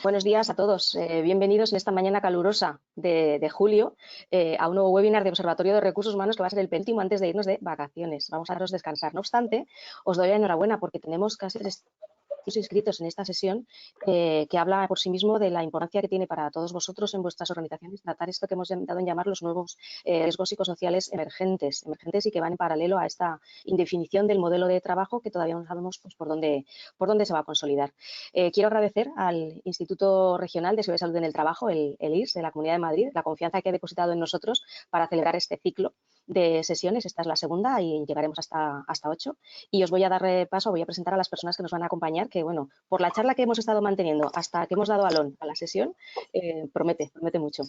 Buenos días a todos. Bienvenidos en esta mañana calurosa de julio a un nuevo webinar de Observatorio de Recursos Humanos que va a ser el penúltimo antes de irnos de vacaciones. Vamos a daros descansar. No obstante, os doy la enhorabuena porque tenemos casi 300 inscritos en esta sesión que habla por sí mismo de la importancia que tiene para todos vosotros en vuestras organizaciones tratar esto que hemos dado en llamar los nuevos riesgos psicosociales emergentes y que van en paralelo a esta indefinición del modelo de trabajo que todavía no sabemos pues, por dónde se va a consolidar. Quiero agradecer al Instituto Regional de Seguridad y Salud en el Trabajo, el IRS, de la Comunidad de Madrid, la confianza que ha depositado en nosotros para celebrar este ciclo de sesiones. Esta es la segunda y llegaremos hasta 8. Y os voy a dar paso, voy a presentar a las personas que nos van a acompañar, que bueno, por la charla que hemos estado manteniendo hasta que hemos dado alón a la sesión, promete mucho.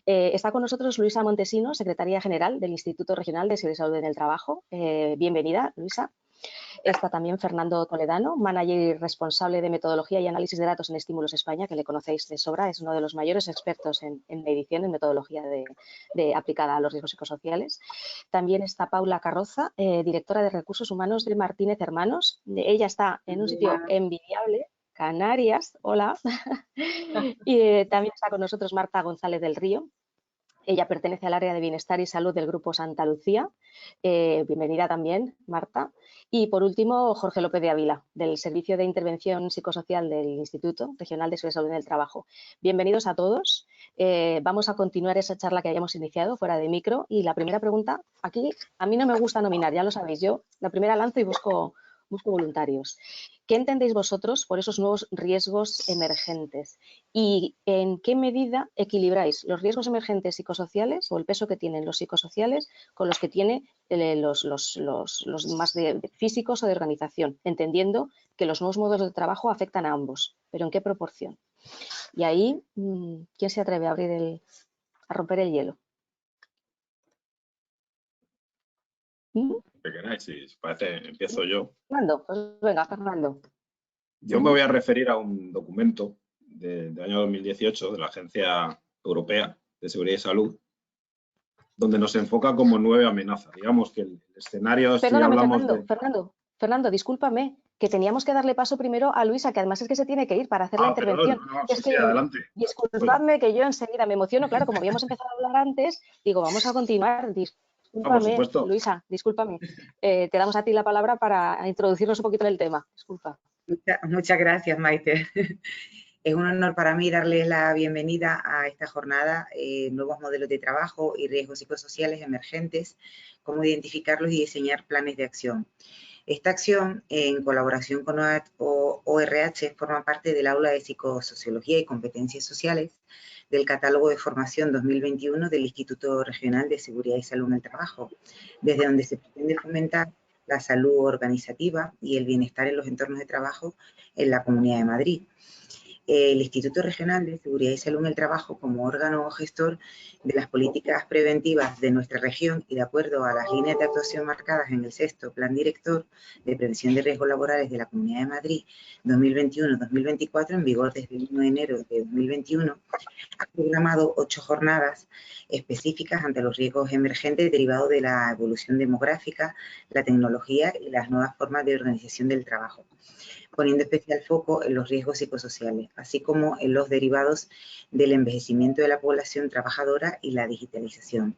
Está con nosotros Luisa Montesino, secretaria general del Instituto Regional de Seguridad y Salud en el Trabajo. Bienvenida, Luisa. Está también Fernando Toledano, manager y responsable de metodología y análisis de datos en Estímulos España, que le conocéis de sobra, es uno de los mayores expertos en medición, en metodología aplicada a los riesgos psicosociales. También está Paula Carroza, directora de Recursos Humanos de Martínez Hermanos. Ella está en un sitio envidiable, Canarias, hola. Y también está con nosotros Marta González del Río. Ella pertenece al área de Bienestar y Salud del Grupo Santa Lucía. Bienvenida también, Marta. Y por último, Jorge López de Ávila, del Servicio de Intervención Psicosocial del Instituto Regional de Seguridad y Salud en el Trabajo. Bienvenidos a todos. Vamos a continuar esa charla que habíamos iniciado fuera de micro. Y la primera pregunta, aquí a mí no me gusta nominar, ya lo sabéis, yo la primera lanzo y busco voluntarios. ¿Qué entendéis vosotros por esos nuevos riesgos emergentes? ¿Y en qué medida equilibráis los riesgos emergentes psicosociales o el peso que tienen los psicosociales con los que tiene los más físicos o de organización? Entendiendo que los nuevos modos de trabajo afectan a ambos, pero ¿en qué proporción? Y ahí, ¿quién se atreve a romper el hielo? Que queráis, si parece, empiezo yo. Fernando, pues venga, Fernando. Yo me voy a referir a un documento del año 2018 de la Agencia Europea de Seguridad y Salud, donde nos enfoca como 9 amenazas. Digamos que el escenario, si hablamos Fernando, discúlpame, que teníamos que darle paso primero a Luisa, que además es que se tiene que ir para hacer la intervención. Sí, adelante. Disculpadme que yo enseguida me emociono, claro, como habíamos empezado a hablar antes, digo, vamos a continuar. Discúlpame, Luisa, discúlpame. Te damos a ti la palabra para introducirnos un poquito en el tema. Disculpa. Muchas gracias, Maite. Es un honor para mí darles la bienvenida a esta jornada, nuevos modelos de trabajo y riesgos psicosociales emergentes, cómo identificarlos y diseñar planes de acción. Esta acción, en colaboración con ORH, forma parte del Aula de Psicosociología y Competencias Sociales del Catálogo de Formación 2021 del Instituto Regional de Seguridad y Salud en el Trabajo, desde donde se pretende fomentar la salud organizativa y el bienestar en los entornos de trabajo en la Comunidad de Madrid. El Instituto Regional de Seguridad y Salud en el Trabajo, como órgano gestor de las políticas preventivas de nuestra región y de acuerdo a las líneas de actuación marcadas en el 6º Plan Director de Prevención de Riesgos Laborales de la Comunidad de Madrid 2021-2024, en vigor desde el 1 de enero de 2021, ha programado 8 jornadas específicas ante los riesgos emergentes derivados de la evolución demográfica, la tecnología y las nuevas formas de organización del trabajo, poniendo especial foco en los riesgos psicosociales, así como en los derivados del envejecimiento de la población trabajadora y la digitalización.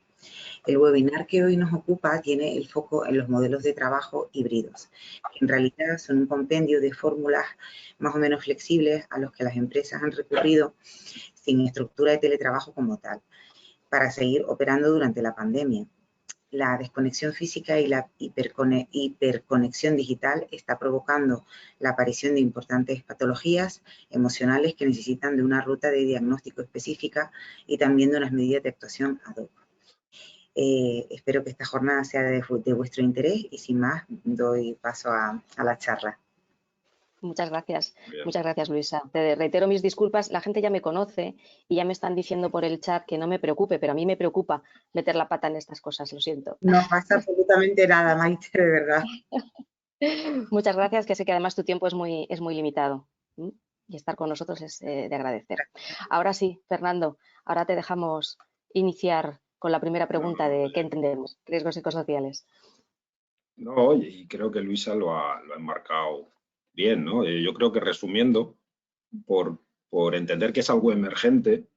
El webinar que hoy nos ocupa tiene el foco en los modelos de trabajo híbridos, que en realidad son un compendio de fórmulas más o menos flexibles a los que las empresas han recurrido sin estructura de teletrabajo como tal, para seguir operando durante la pandemia. La desconexión física y la hiperconexión digital está provocando la aparición de importantes patologías emocionales que necesitan de una ruta de diagnóstico específica y también de unas medidas de actuación ad hoc. Espero que esta jornada sea de vuestro interés y sin más doy paso a la charla. Muchas gracias, Luisa. Te reitero mis disculpas, la gente ya me conoce y ya me están diciendo por el chat que no me preocupe, pero a mí me preocupa meter la pata en estas cosas, lo siento. No pasa absolutamente nada, Maite, de verdad. Muchas gracias, que sé que además tu tiempo es muy limitado y estar con nosotros es de agradecer. Ahora sí, Fernando, ahora te dejamos iniciar con la primera pregunta de ¿qué entendemos? Riesgos psicosociales. No, y creo que Luisa lo ha enmarcado bien, ¿no? Yo creo que resumiendo, por por entender que es algo emergente,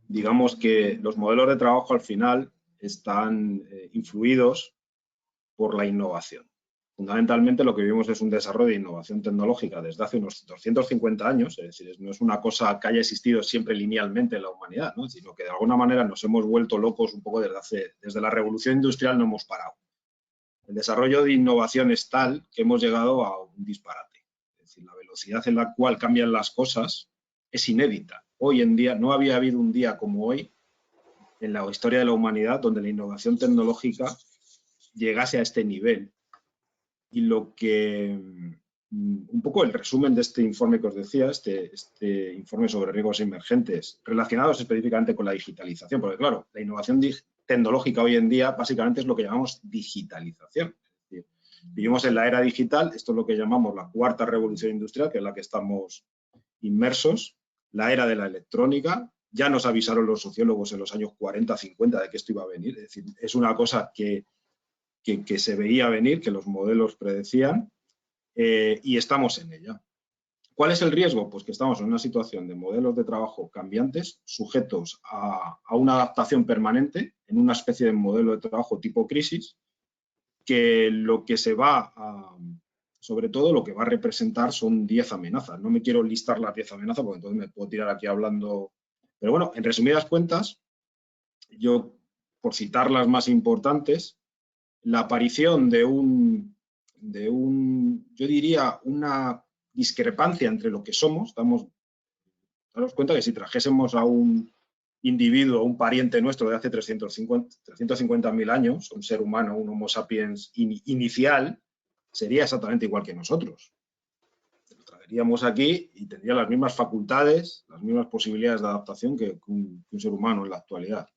digamos que los modelos de trabajo al final están influidos por la innovación. Fundamentalmente lo que vivimos es un desarrollo de innovación tecnológica desde hace unos 250 años, es decir, no es una cosa que haya existido siempre linealmente en la humanidad, ¿no? Sino que de alguna manera nos hemos vuelto locos un poco desde la revolución industrial, no hemos parado. El desarrollo de innovación es tal que hemos llegado a un disparate. Es decir, la velocidad en la cual cambian las cosas es inédita. Hoy en día, no había habido un día como hoy en la historia de la humanidad donde la innovación tecnológica llegase a este nivel. Y lo que, un poco el resumen de este informe que os decía, este informe sobre riesgos emergentes relacionados específicamente con la digitalización, porque claro, la innovación tecnológica hoy en día básicamente es lo que llamamos digitalización. Es decir, vivimos en la era digital, esto es lo que llamamos la cuarta revolución industrial, que es la que estamos inmersos, la era de la electrónica. Ya nos avisaron los sociólogos en los años 40, 50 de que esto iba a venir, es decir, es una cosa que se veía venir, que los modelos predecían, y estamos en ella. ¿Cuál es el riesgo? Pues que estamos en una situación de modelos de trabajo cambiantes, sujetos a una adaptación permanente, en una especie de modelo de trabajo tipo crisis, que lo que se va a, sobre todo lo que va a representar son 10 amenazas. No me quiero listar las 10 amenazas porque entonces me puedo tirar aquí hablando. Pero bueno, en resumidas cuentas, yo, por citar las más importantes, la aparición de yo diría, una discrepancia entre lo que somos. Daros cuenta que si trajésemos a un individuo, a un pariente nuestro de hace 350.000 años, un ser humano, un Homo sapiens inicial, sería exactamente igual que nosotros. Lo traeríamos aquí y tendría las mismas facultades, las mismas posibilidades de adaptación que un ser humano en la actualidad.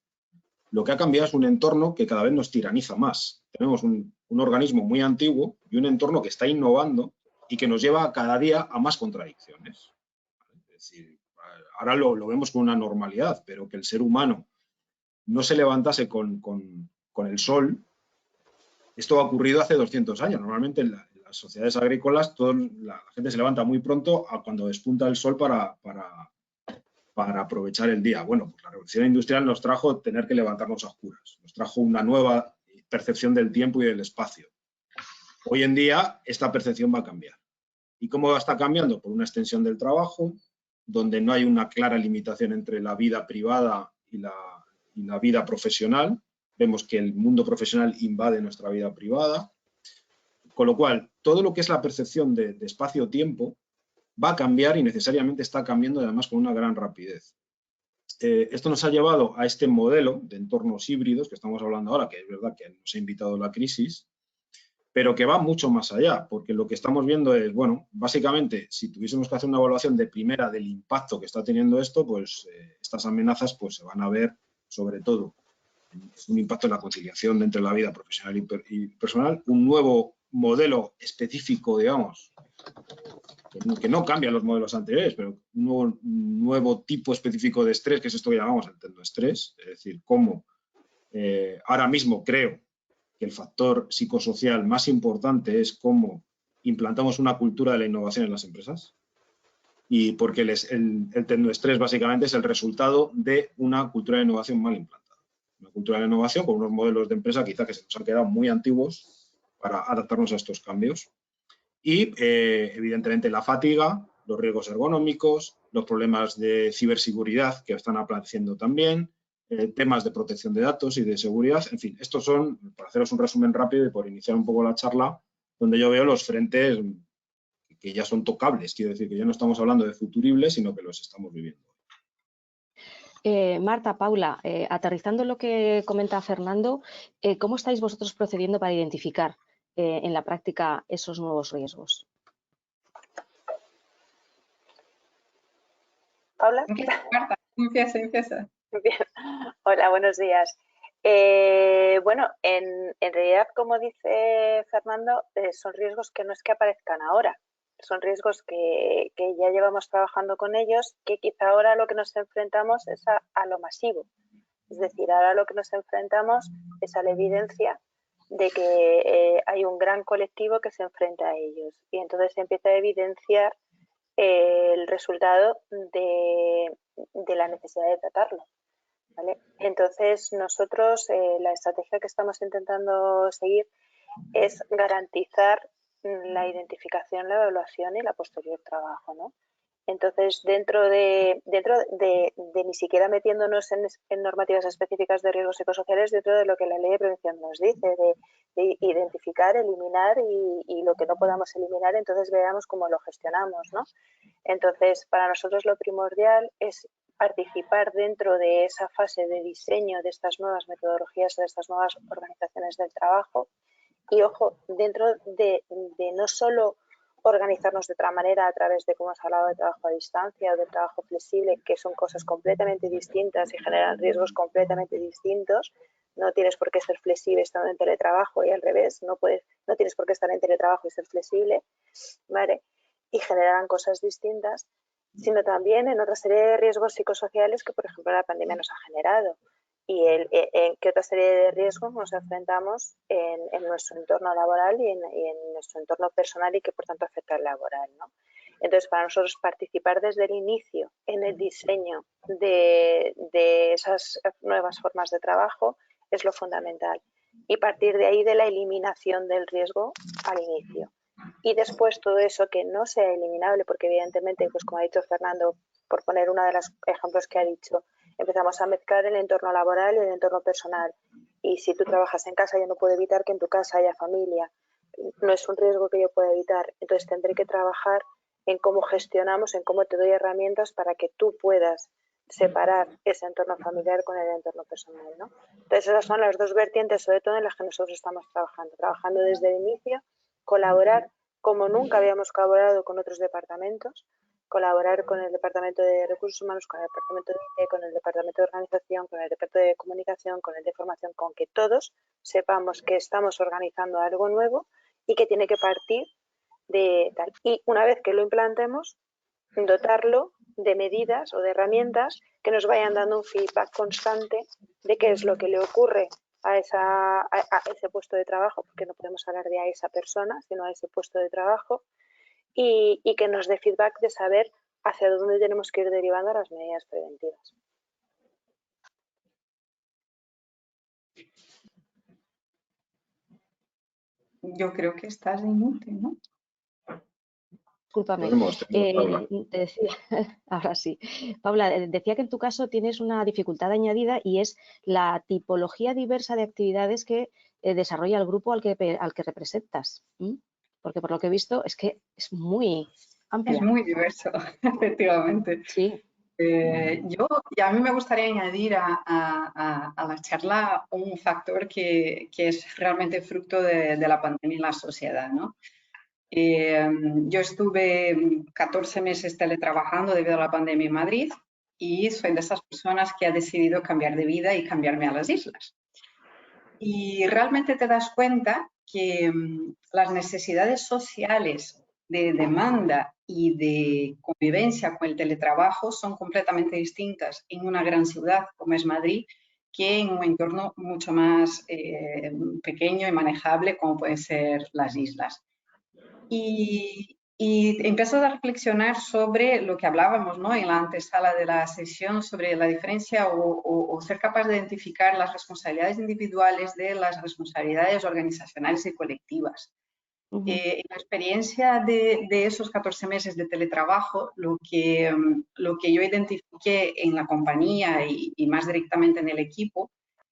Lo que ha cambiado es un entorno que cada vez nos tiraniza más. Tenemos un organismo muy antiguo y un entorno que está innovando y que nos lleva cada día a más contradicciones. Es decir, ahora lo vemos con una normalidad, pero que el ser humano no se levantase con el sol, esto ha ocurrido hace 200 años. Normalmente en las sociedades agrícolas la gente se levanta muy pronto a cuando despunta el sol para aprovechar el día. Bueno, pues la revolución industrial nos trajo tener que levantarnos a oscuras, nos trajo una nueva percepción del tiempo y del espacio. Hoy en día esta percepción va a cambiar. ¿Y cómo está cambiando? Por una extensión del trabajo, donde no hay una clara limitación entre la vida privada y la vida profesional. Vemos que el mundo profesional invade nuestra vida privada. Con lo cual, todo lo que es la percepción de espacio-tiempo va a cambiar y necesariamente está cambiando, además con una gran rapidez. Esto nos ha llevado a este modelo de entornos híbridos que estamos hablando ahora, que es verdad que nos ha invitado la crisis, pero que va mucho más allá, porque lo que estamos viendo es, bueno, básicamente, si tuviésemos que hacer una evaluación de primera del impacto que está teniendo esto, pues estas amenazas pues, se van a ver, sobre todo, un impacto en la conciliación entre la vida profesional y personal, un nuevo modelo específico, digamos, que no cambian los modelos anteriores, pero un nuevo tipo específico de estrés, que es esto que llamamos el tecnoestrés, es decir, cómo ahora mismo creo que el factor psicosocial más importante es cómo implantamos una cultura de la innovación en las empresas, y porque el tecnoestrés básicamente es el resultado de una cultura de innovación mal implantada. Una cultura de innovación con unos modelos de empresa quizá que se nos han quedado muy antiguos para adaptarnos a estos cambios. Y, evidentemente, la fatiga, los riesgos ergonómicos, los problemas de ciberseguridad que están apareciendo también, temas de protección de datos y de seguridad. En fin, estos son, para haceros un resumen rápido y por iniciar un poco la charla, donde yo veo los frentes que ya son tocables. Quiero decir que ya no estamos hablando de futuribles, sino que los estamos viviendo. Marta, Paula, aterrizando lo que comenta Fernando, ¿cómo estáis vosotros procediendo para identificar en la práctica esos nuevos riesgos? Paula. Marta, empieza. Bien. Hola, buenos días. Bueno, en realidad, como dice Fernando, son riesgos que no es que aparezcan ahora, son riesgos que ya llevamos trabajando con ellos, que quizá ahora lo que nos enfrentamos es a lo masivo. Es decir, ahora lo que nos enfrentamos es a la evidencia de que hay un gran colectivo que se enfrenta a ellos, y entonces se empieza a evidenciar el resultado de la necesidad de tratarlo, ¿vale? Entonces, nosotros la estrategia que estamos intentando seguir es garantizar la identificación, la evaluación y la posterior trabajo, ¿no? Entonces, dentro de ni siquiera metiéndonos en normativas específicas de riesgos psicosociales, dentro de lo que la ley de prevención nos dice, de identificar, eliminar y lo que no podamos eliminar, entonces veamos cómo lo gestionamos, ¿no? Entonces, para nosotros lo primordial es participar dentro de esa fase de diseño de estas nuevas metodologías, de estas nuevas organizaciones del trabajo y, ojo, dentro de no solo organizarnos de otra manera a través de, como hemos hablado, de trabajo a distancia o de trabajo flexible, que son cosas completamente distintas y generan riesgos completamente distintos. No tienes por qué ser flexible estando en teletrabajo y al revés, no tienes por qué estar en teletrabajo y ser flexible, ¿vale? Y generan cosas distintas, sino también en otra serie de riesgos psicosociales que, por ejemplo, la pandemia nos ha generado. Y en qué otra serie de riesgos nos enfrentamos en nuestro entorno laboral y en nuestro entorno personal y que, por tanto, afecta al laboral, ¿no? Entonces, para nosotros participar desde el inicio en el diseño de esas nuevas formas de trabajo es lo fundamental. Y partir de ahí de la eliminación del riesgo al inicio. Y después todo eso que no sea eliminable, porque evidentemente, pues como ha dicho Fernando, por poner uno de los ejemplos que ha dicho, empezamos a mezclar el entorno laboral y el entorno personal. Y si tú trabajas en casa, yo no puedo evitar que en tu casa haya familia. No es un riesgo que yo pueda evitar. Entonces tendré que trabajar en cómo gestionamos, en cómo te doy herramientas para que tú puedas separar ese entorno familiar con el entorno personal, ¿no? Entonces esas son las dos vertientes, sobre todo en las que nosotros estamos trabajando desde el inicio, colaborar como nunca habíamos colaborado con otros departamentos, colaborar con el Departamento de Recursos Humanos, con el Departamento de IT, con el Departamento de Organización, con el Departamento de Comunicación, con el de Formación, con que todos sepamos que estamos organizando algo nuevo y que tiene que partir de tal. Y una vez que lo implantemos, dotarlo de medidas o de herramientas que nos vayan dando un feedback constante de qué es lo que le ocurre a ese puesto de trabajo, porque no podemos hablar de a esa persona, sino a ese puesto de trabajo, y que nos dé feedback de saber hacia dónde tenemos que ir derivando las medidas preventivas. Yo creo que estás en mute, ¿no? Discúlpame, Paula. te decía, ahora sí. Paula, decía que en tu caso tienes una dificultad añadida y es la tipología diversa de actividades que desarrolla el grupo al que representas. Porque por lo que he visto es que es muy amplia. Es muy diverso, efectivamente. Sí. A mí me gustaría añadir a la charla un factor que es realmente fruto de la pandemia en la sociedad, ¿no? Yo estuve 14 meses teletrabajando debido a la pandemia en Madrid y soy de esas personas que ha decidido cambiar de vida y cambiarme a las islas. Y realmente te das cuenta que las necesidades sociales de demanda y de convivencia con el teletrabajo son completamente distintas en una gran ciudad como es Madrid que en un entorno mucho más pequeño y manejable como pueden ser las islas. Y empiezo a reflexionar sobre lo que hablábamos, ¿no?, en la antesala de la sesión, sobre la diferencia o ser capaz de identificar las responsabilidades individuales de las responsabilidades organizacionales y colectivas. En la experiencia de esos 14 meses de teletrabajo, lo que yo identifiqué en la compañía y más directamente en el equipo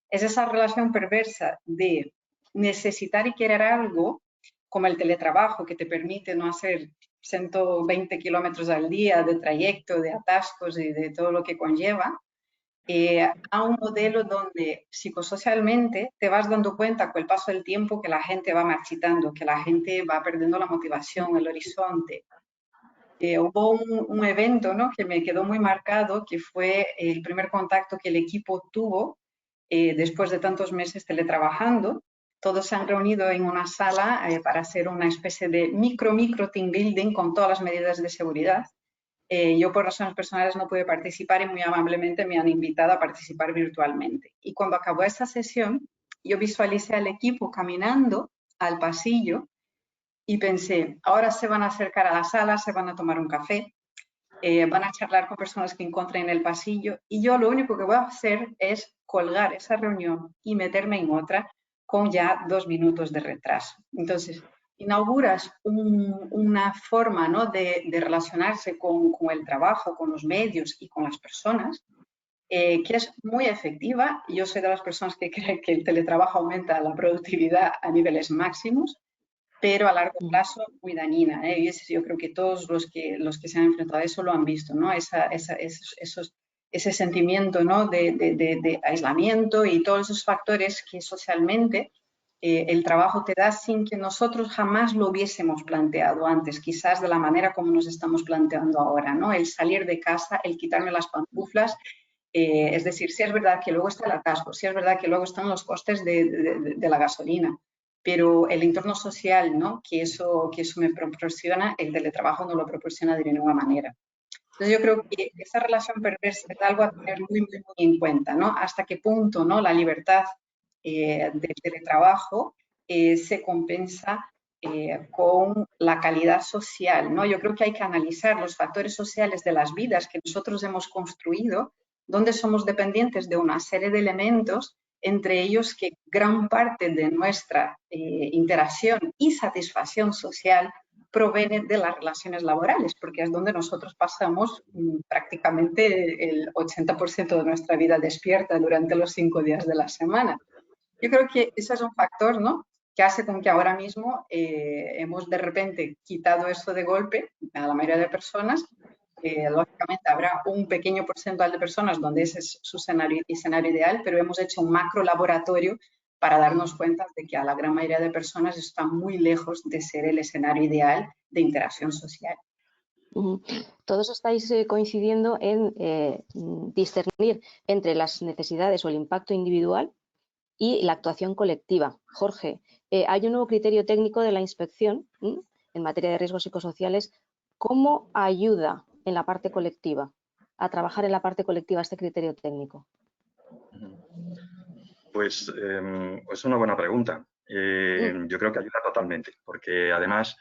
es esa relación perversa de necesitar y querer algo como el teletrabajo, que te permite no hacer 120 kilómetros al día de trayecto, de atascos y de todo lo que conlleva, a un modelo donde psicosocialmente te vas dando cuenta con el paso del tiempo que la gente va marchitando, que la gente va perdiendo la motivación, el horizonte. Hubo un evento, ¿no?, que me quedó muy marcado, que fue el primer contacto que el equipo tuvo después de tantos meses teletrabajando. Todos se han reunido en una sala para hacer una especie de micro team building con todas las medidas de seguridad. Yo por razones personales no pude participar y muy amablemente me han invitado a participar virtualmente. Y cuando acabó esa sesión, yo visualicé al equipo caminando al pasillo y pensé, ahora se van a acercar a la sala, se van a tomar un café, van a charlar con personas que encuentren en el pasillo y yo lo único que voy a hacer es colgar esa reunión y meterme en otra con ya 2 minutos de retraso. Entonces, inauguras una forma, ¿no?, de relacionarse con el trabajo, con los medios y con las personas, que es muy efectiva. Yo soy de las personas que creen que el teletrabajo aumenta la productividad a niveles máximos, pero a largo plazo muy dañina, ¿eh? Y yo creo que todos los que se han enfrentado a eso lo han visto, ¿no? Ese sentimiento, ¿no?, de aislamiento y todos esos factores que socialmente el trabajo te da sin que nosotros jamás lo hubiésemos planteado antes, quizás de la manera como nos estamos planteando ahora, ¿no? El salir de casa, el quitarme las pantuflas, es decir, si es verdad que luego está el atasco, si es verdad que luego están los costes de la gasolina, pero el entorno social, ¿no?, que eso me proporciona, el teletrabajo no lo proporciona de ninguna manera. Entonces yo creo que esa relación perversa es algo a tener muy, muy, muy en cuenta, ¿no? Hasta qué punto, ¿no?, la libertad del teletrabajo se compensa con la calidad social, ¿no? Yo creo que hay que analizar los factores sociales de las vidas que nosotros hemos construido, donde somos dependientes de una serie de elementos, entre ellos que gran parte de nuestra interacción y satisfacción social proviene de las relaciones laborales, porque es donde nosotros pasamos prácticamente el 80% de nuestra vida despierta durante los 5 días de la semana. Yo creo que ese es un factor, ¿no?, que hace con que ahora mismo hemos de repente quitado eso de golpe a la mayoría de personas. Lógicamente habrá un pequeño porcentaje de personas donde ese es su escenario ideal, pero hemos hecho un macro laboratorio para darnos cuenta de que a la gran mayoría de personas está muy lejos de ser el escenario ideal de interacción social. Todos estáis coincidiendo en discernir entre las necesidades o el impacto individual y la actuación colectiva. Jorge, hay un nuevo criterio técnico de la inspección en materia de riesgos psicosociales. ¿Cómo ayuda en la parte colectiva, a trabajar en la parte colectiva este criterio técnico? Pues es una buena pregunta. Yo creo que ayuda totalmente, porque además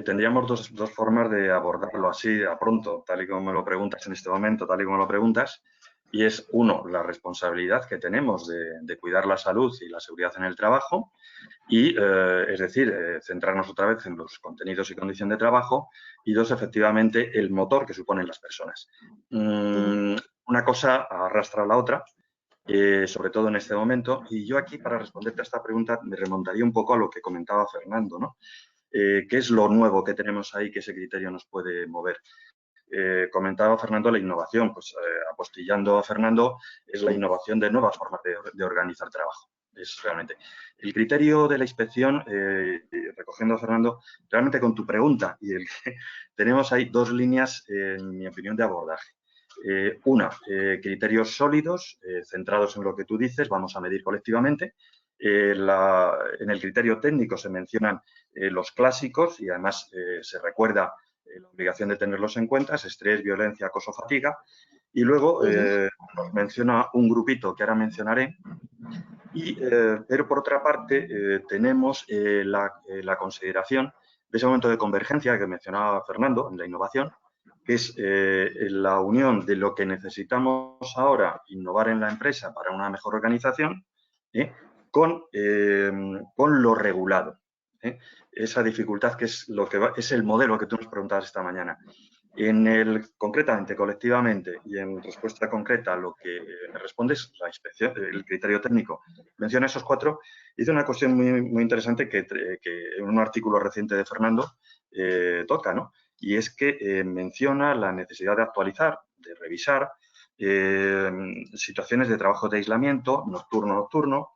tendríamos dos formas de abordarlo así a pronto, tal y como me lo preguntas en este momento, tal y como lo preguntas. Y es, uno, la responsabilidad que tenemos de cuidar la salud y la seguridad en el trabajo y, es decir, centrarnos otra vez en los contenidos y condición de trabajo. Y dos, efectivamente, el motor que suponen las personas. Una cosa arrastra a la otra, sobre todo en este momento. Y yo aquí, para responderte a esta pregunta, me remontaría un poco a lo que comentaba Fernando, ¿no? ¿Qué es lo nuevo que tenemos ahí que ese criterio nos puede mover? Comentaba Fernando la innovación, pues apostillando a Fernando, es la innovación de nuevas formas de organizar trabajo. Es realmente el criterio de la inspección, recogiendo a Fernando, realmente con tu pregunta y tenemos ahí dos líneas, en mi opinión, de abordaje. Una, criterios sólidos, centrados en lo que tú dices, vamos a medir colectivamente. En el criterio técnico se mencionan los clásicos y además se recuerda la obligación de tenerlos en cuenta, es estrés, violencia, acoso, fatiga. Y luego nos menciona un grupito que ahora mencionaré. Pero por otra parte tenemos la consideración de ese momento de convergencia que mencionaba Fernando en la innovación, que es la unión de lo que necesitamos ahora innovar en la empresa para una mejor organización con lo regulado. Esa dificultad que es es el modelo que tú nos preguntabas esta mañana. Concretamente, colectivamente y en respuesta concreta a lo que me respondes, la inspección, el criterio técnico menciona esos cuatro. Hice una cuestión muy, muy interesante que en un artículo reciente de Fernando toca, ¿no? Y es que menciona la necesidad de actualizar, de revisar situaciones de trabajo de aislamiento, nocturno-nocturno,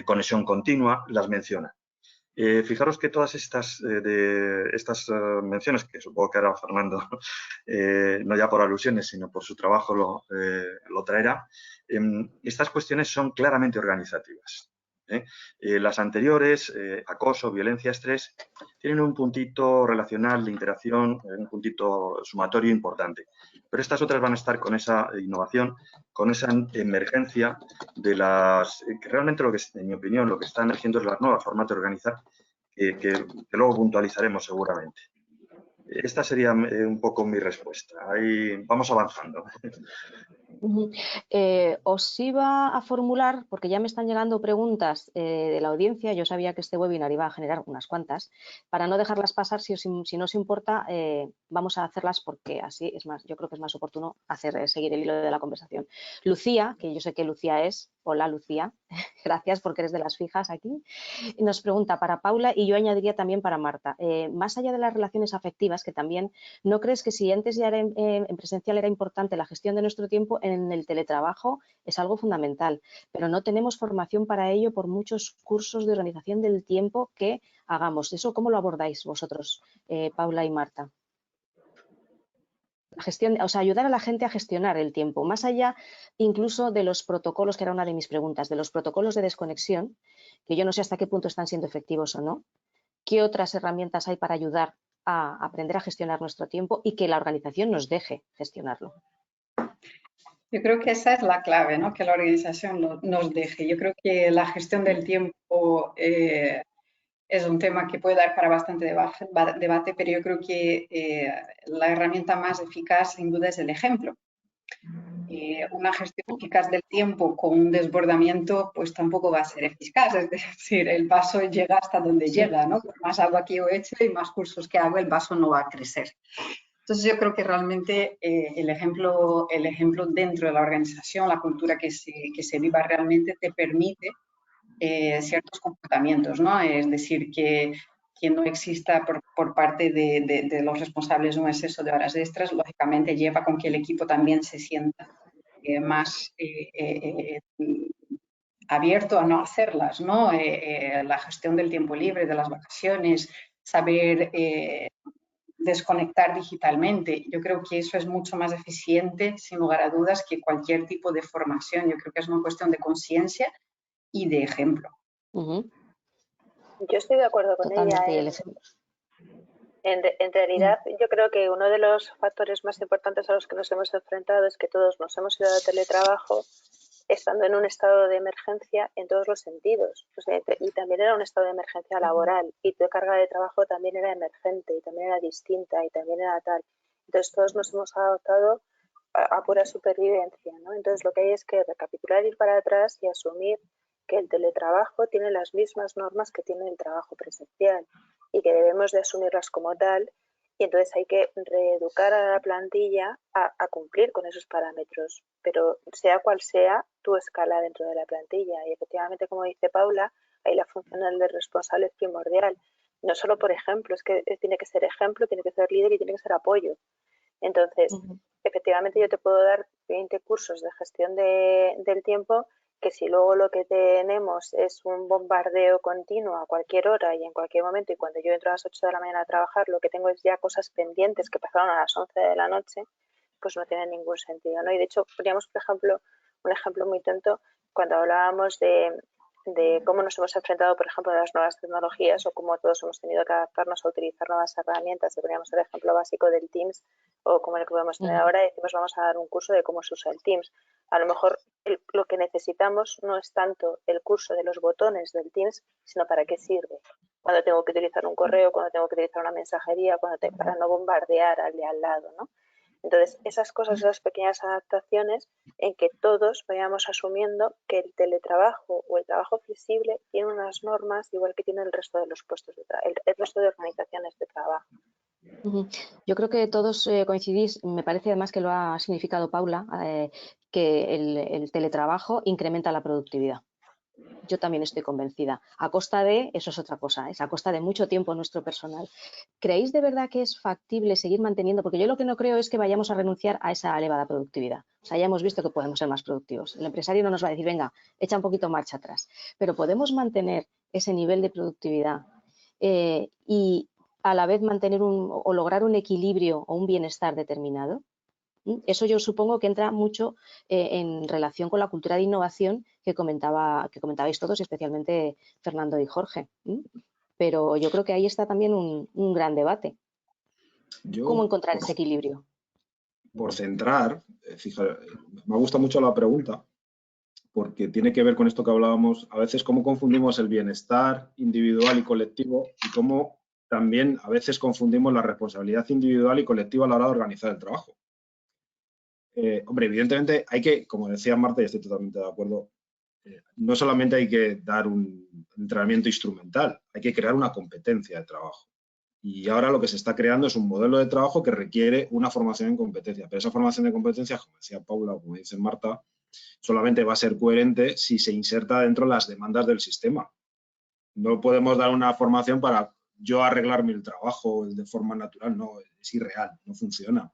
conexión continua, las menciona. Fijaros que todas estas menciones, que supongo que ahora Fernando, no ya por alusiones, sino por su trabajo lo traerá, estas cuestiones son claramente organizativas. Las anteriores, acoso, violencia, estrés, tienen un puntito relacional de interacción, un puntito sumatorio importante. Pero estas otras van a estar con esa innovación, con esa emergencia de que realmente en mi opinión, lo que está emergiendo es la nueva forma de organizar, que luego puntualizaremos seguramente. Esta sería un poco mi respuesta. Ahí vamos avanzando. Os iba a formular, porque ya me están llegando preguntas de la audiencia, yo sabía que este webinar iba a generar unas cuantas, para no dejarlas pasar, si no os importa, vamos a hacerlas porque así es más, yo creo que es más oportuno seguir el hilo de la conversación. Lucía, que yo sé que Lucía es, hola Lucía, gracias porque eres de las fijas aquí, nos pregunta para Paula y yo añadiría también para Marta, más allá de las relaciones afectivas, que también, ¿no crees que si antes ya en presencial era importante la gestión de nuestro tiempo, en el teletrabajo es algo fundamental, pero no tenemos formación para ello por muchos cursos de organización del tiempo que hagamos? ¿Eso cómo lo abordáis vosotros, Paula y Marta? La gestión, o sea, ayudar a la gente a gestionar el tiempo, más allá incluso de los protocolos, que era una de mis preguntas, de los protocolos de desconexión, que yo no sé hasta qué punto están siendo efectivos o no. ¿Qué otras herramientas hay para ayudar a aprender a gestionar nuestro tiempo y que la organización nos deje gestionarlo? Yo creo que esa es la clave, ¿no? Que la organización nos deje. Yo creo que la gestión del tiempo es un tema que puede dar para bastante debate, pero yo creo que la herramienta más eficaz sin duda es el ejemplo. Una gestión eficaz del tiempo con un desbordamiento pues tampoco va a ser eficaz, es decir, el vaso llega hasta donde llega, ¿no? Por más agua que yo eche y más cursos que hago, el vaso no va a crecer. Entonces yo creo que realmente el ejemplo dentro de la organización, la cultura que se viva realmente te permite ciertos comportamientos, ¿no? Es decir, que no exista por parte de los responsables un exceso de horas extras, lógicamente lleva con que el equipo también se sienta más abierto a no hacerlas, ¿no? La gestión del tiempo libre, de las vacaciones, saber desconectar digitalmente. Yo creo que eso es mucho más eficiente, sin lugar a dudas, que cualquier tipo de formación. Yo creo que es una cuestión de conciencia y de ejemplo. Yo estoy de acuerdo con Totalmente, ella. En realidad, yo creo que uno de los factores más importantes a los que nos hemos enfrentado es que todos nos hemos ido de teletrabajo estando en un estado de emergencia en todos los sentidos. O sea, y también era un estado de emergencia laboral y tu carga de trabajo también era emergente y también era distinta y también era tal. Entonces todos nos hemos adaptado a pura supervivencia, ¿no? Entonces lo que hay es que recapitular, ir para atrás y asumir que el teletrabajo tiene las mismas normas que tiene el trabajo presencial y que debemos de asumirlas como tal, y entonces hay que reeducar a la plantilla a cumplir con esos parámetros, pero sea cual sea tu escala dentro de la plantilla. Y efectivamente, como dice Paula, ahí la función del responsable es primordial, no solo por ejemplo, es que tiene que ser ejemplo, tiene que ser líder y tiene que ser apoyo. Entonces, efectivamente yo te puedo dar 20 cursos de gestión del tiempo, que si luego lo que tenemos es un bombardeo continuo a cualquier hora y en cualquier momento, y cuando yo entro a las 8 de la mañana a trabajar, lo que tengo es ya cosas pendientes que pasaron a las 11 de la noche, pues no tiene ningún sentido, ¿no? Y de hecho, poníamos, por ejemplo, un ejemplo muy tonto, cuando hablábamos de cómo nos hemos enfrentado, por ejemplo, a las nuevas tecnologías o cómo todos hemos tenido que adaptarnos a utilizar nuevas herramientas. Y poníamos el ejemplo básico del Teams o como el que podemos tener ahora, y decimos vamos a dar un curso de cómo se usa el Teams. A lo mejor lo que necesitamos no es tanto el curso de los botones del Teams, sino para qué sirve. Cuando tengo que utilizar un correo, cuando tengo que utilizar una mensajería, para no bombardear al de al lado, ¿no? Entonces, esas cosas, esas pequeñas adaptaciones en que todos vayamos asumiendo que el teletrabajo o el trabajo flexible tiene unas normas igual que tiene el resto de los puestos de trabajo, el resto de organizaciones de trabajo. Yo creo que todos coincidís, me parece además que lo ha significado Paula, que el teletrabajo incrementa la productividad. Yo también estoy convencida. A costa de, eso es otra cosa, es a costa de mucho tiempo nuestro personal. ¿Creéis de verdad que es factible seguir manteniendo? Porque yo lo que no creo es que vayamos a renunciar a esa elevada productividad. O sea, ya hemos visto que podemos ser más productivos. El empresario no nos va a decir, venga, echa un poquito marcha atrás. Pero podemos mantener ese nivel de productividad y a la vez mantener o lograr un equilibrio o un bienestar determinado. Eso yo supongo que entra mucho en relación con la cultura de innovación que comentabais todos, especialmente Fernando y Jorge. Pero yo creo que ahí está también un gran debate. ¿Cómo encontrar ese equilibrio? Por centrar, fíjate, me gusta mucho la pregunta, porque tiene que ver con esto que hablábamos, a veces cómo confundimos el bienestar individual y colectivo y cómo también a veces confundimos la responsabilidad individual y colectiva a la hora de organizar el trabajo. Hombre, evidentemente hay que, como decía Marta, y estoy totalmente de acuerdo, no solamente hay que dar un entrenamiento instrumental, hay que crear una competencia de trabajo. Y ahora lo que se está creando es un modelo de trabajo que requiere una formación en competencia. Pero esa formación de competencias, como decía Paula o como dice Marta, solamente va a ser coherente si se inserta dentro de las demandas del sistema. No podemos dar una formación para yo arreglarme el trabajo de forma natural, no, es irreal, no funciona.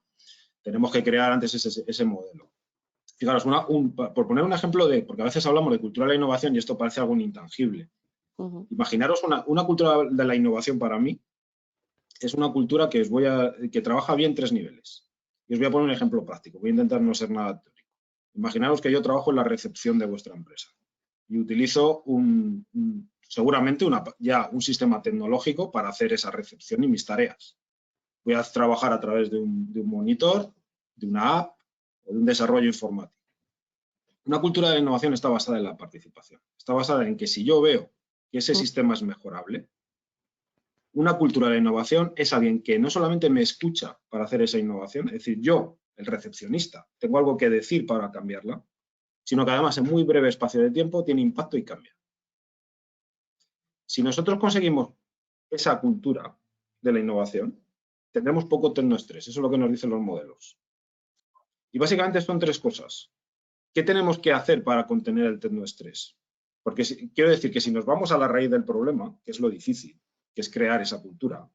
Tenemos que crear antes ese modelo. Fijaros, por poner un ejemplo porque a veces hablamos de cultura de la innovación y esto parece algo intangible. Imaginaros una cultura de la innovación para mí es una cultura que trabaja bien 3 niveles. Y os voy a poner un ejemplo práctico, voy a intentar no ser nada teórico. Imaginaros que yo trabajo en la recepción de vuestra empresa y utilizo seguramente ya un sistema tecnológico para hacer esa recepción y mis tareas. Voy a trabajar a través de un monitor, de una app o de un desarrollo informático. Una cultura de la innovación está basada en la participación. Está basada en que si yo veo que ese sistema es mejorable, una cultura de la innovación es alguien que no solamente me escucha para hacer esa innovación, es decir, yo, el recepcionista, tengo algo que decir para cambiarla, sino que además en muy breve espacio de tiempo tiene impacto y cambia. Si nosotros conseguimos esa cultura de la innovación, tendremos poco tecnoestrés. Eso es lo que nos dicen los modelos. Y básicamente son 3 cosas. ¿Qué tenemos que hacer para contener el tecnoestrés? Porque quiero decir que si nos vamos a la raíz del problema, que es lo difícil, que es crear esa cultura,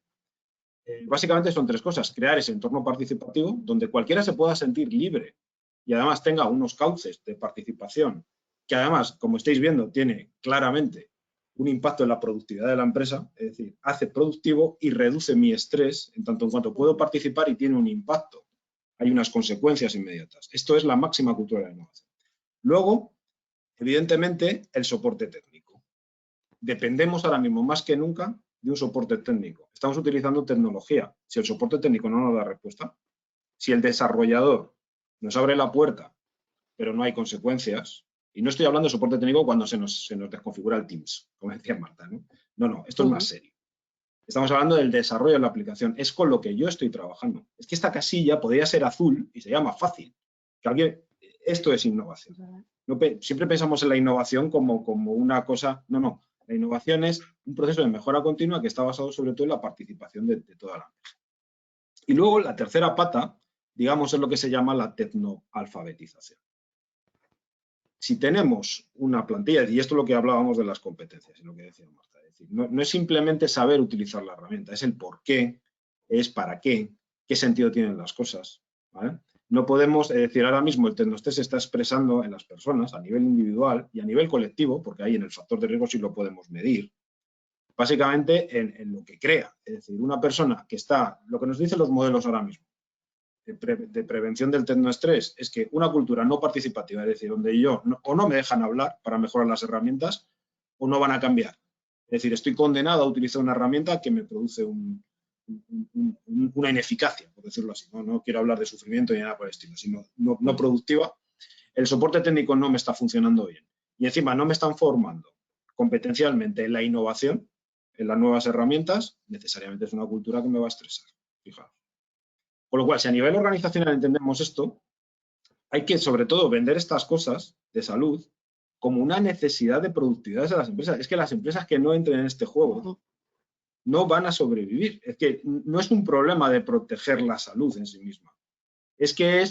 básicamente son 3 cosas. Crear ese entorno participativo donde cualquiera se pueda sentir libre y además tenga unos cauces de participación que además, como estáis viendo, tiene claramente un impacto en la productividad de la empresa, es decir, hace productivo y reduce mi estrés en tanto en cuanto puedo participar y tiene un impacto. Hay unas consecuencias inmediatas. Esto es la máxima cultura de la innovación. Luego, evidentemente, el soporte técnico. Dependemos ahora mismo más que nunca de un soporte técnico. Estamos utilizando tecnología. Si el soporte técnico no nos da respuesta, si el desarrollador nos abre la puerta, pero no hay consecuencias, y no estoy hablando de soporte técnico cuando se nos desconfigura el Teams, como decía Marta, ¿no? No, esto es más serio. Estamos hablando del desarrollo de la aplicación. Es con lo que yo estoy trabajando. Es que esta casilla podría ser azul y sería más fácil. Esto es innovación. Siempre pensamos en la innovación como una cosa. No. La innovación es un proceso de mejora continua que está basado sobre todo en la participación de toda la empresa. Y luego la tercera pata, digamos, es lo que se llama la tecnoalfabetización. Si tenemos una plantilla, y esto es lo que hablábamos de las competencias, y lo que decía Marta, es decir, no es simplemente saber utilizar la herramienta, es el por qué, es para qué sentido tienen las cosas, ¿vale? No podemos decir ahora mismo el tecnoestrés se está expresando en las personas a nivel individual y a nivel colectivo, porque ahí en el factor de riesgo sí lo podemos medir, básicamente en lo que crea. Es decir, una persona que está, lo que nos dicen los modelos ahora mismo, de prevención del tecnoestrés es que una cultura no participativa, es decir, donde o no me dejan hablar para mejorar las herramientas o no van a cambiar. Es decir, estoy condenado a utilizar una herramienta que me produce una ineficacia, por decirlo así. No quiero hablar de sufrimiento ni nada por el estilo, sino no productiva. El soporte técnico no me está funcionando bien. Y encima no me están formando competencialmente en la innovación, en las nuevas herramientas, necesariamente es una cultura que me va a estresar. Fijaos. Con lo cual, si a nivel organizacional entendemos esto, hay que, sobre todo, vender estas cosas de salud como una necesidad de productividad de las empresas. Es que las empresas que no entren en este juego no van a sobrevivir. Es que no es un problema de proteger la salud en sí misma. Es que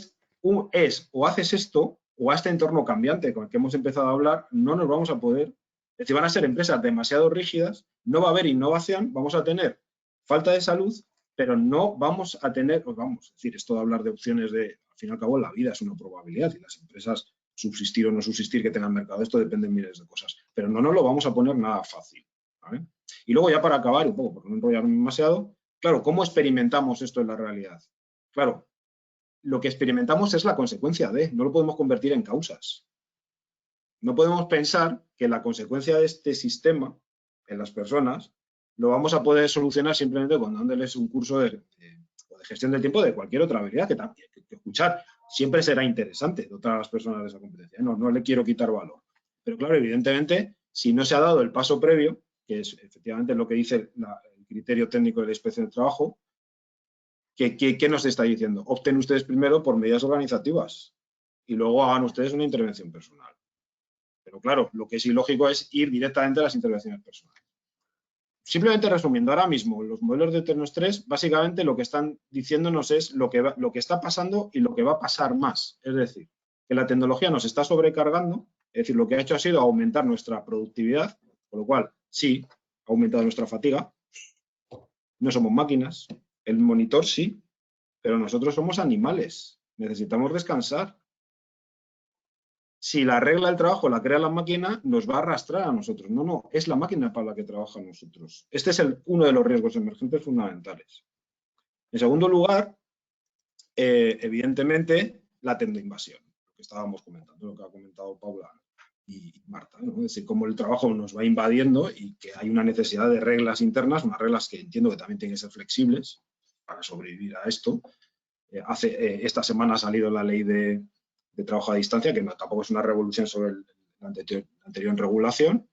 o haces esto o a este entorno cambiante con el que hemos empezado a hablar, no nos vamos a poder. Es decir, van a ser empresas demasiado rígidas, no va a haber innovación, vamos a tener falta de salud, pero no vamos a tener, es decir, esto de hablar de opciones al fin y al cabo la vida es una probabilidad y las empresas subsistir o no subsistir que tengan mercado, esto depende de miles de cosas, pero no nos lo vamos a poner nada fácil, ¿vale? Y luego ya para acabar un poco, por no enrollarme demasiado, claro, ¿cómo experimentamos esto en la realidad? Claro, lo que experimentamos es la consecuencia no lo podemos convertir en causas. No podemos pensar que la consecuencia de este sistema en las personas lo vamos a poder solucionar simplemente cuando dándoles un curso de gestión del tiempo de cualquier otra habilidad que escuchar. Siempre será interesante dotar a las personas de esa competencia. No le quiero quitar valor. Pero claro, evidentemente, si no se ha dado el paso previo, que es efectivamente lo que dice el criterio técnico de la inspección de trabajo, ¿qué nos está diciendo? Opten ustedes primero por medidas organizativas y luego hagan ustedes una intervención personal. Pero claro, lo que es ilógico es ir directamente a las intervenciones personales. Simplemente resumiendo, ahora mismo los modelos de Terno 3 básicamente lo que están diciéndonos es lo que está pasando y lo que va a pasar más. Es decir, que la tecnología nos está sobrecargando, es decir, lo que ha hecho ha sido aumentar nuestra productividad, con lo cual sí, ha aumentado nuestra fatiga. No somos máquinas, el monitor sí, pero nosotros somos animales, necesitamos descansar. Si la regla del trabajo la crea la máquina, nos va a arrastrar a nosotros. No, es la máquina para la que trabaja nosotros. Este es uno de los riesgos emergentes fundamentales. En segundo lugar, evidentemente, la tecnoinvasión, lo que estábamos comentando, lo que ha comentado Paula y Marta, ¿no? Es decir, cómo el trabajo nos va invadiendo y que hay una necesidad de reglas internas, unas reglas que entiendo que también tienen que ser flexibles para sobrevivir a esto. Esta semana ha salido la ley de trabajo a distancia, que tampoco es una revolución sobre la anterior regulación,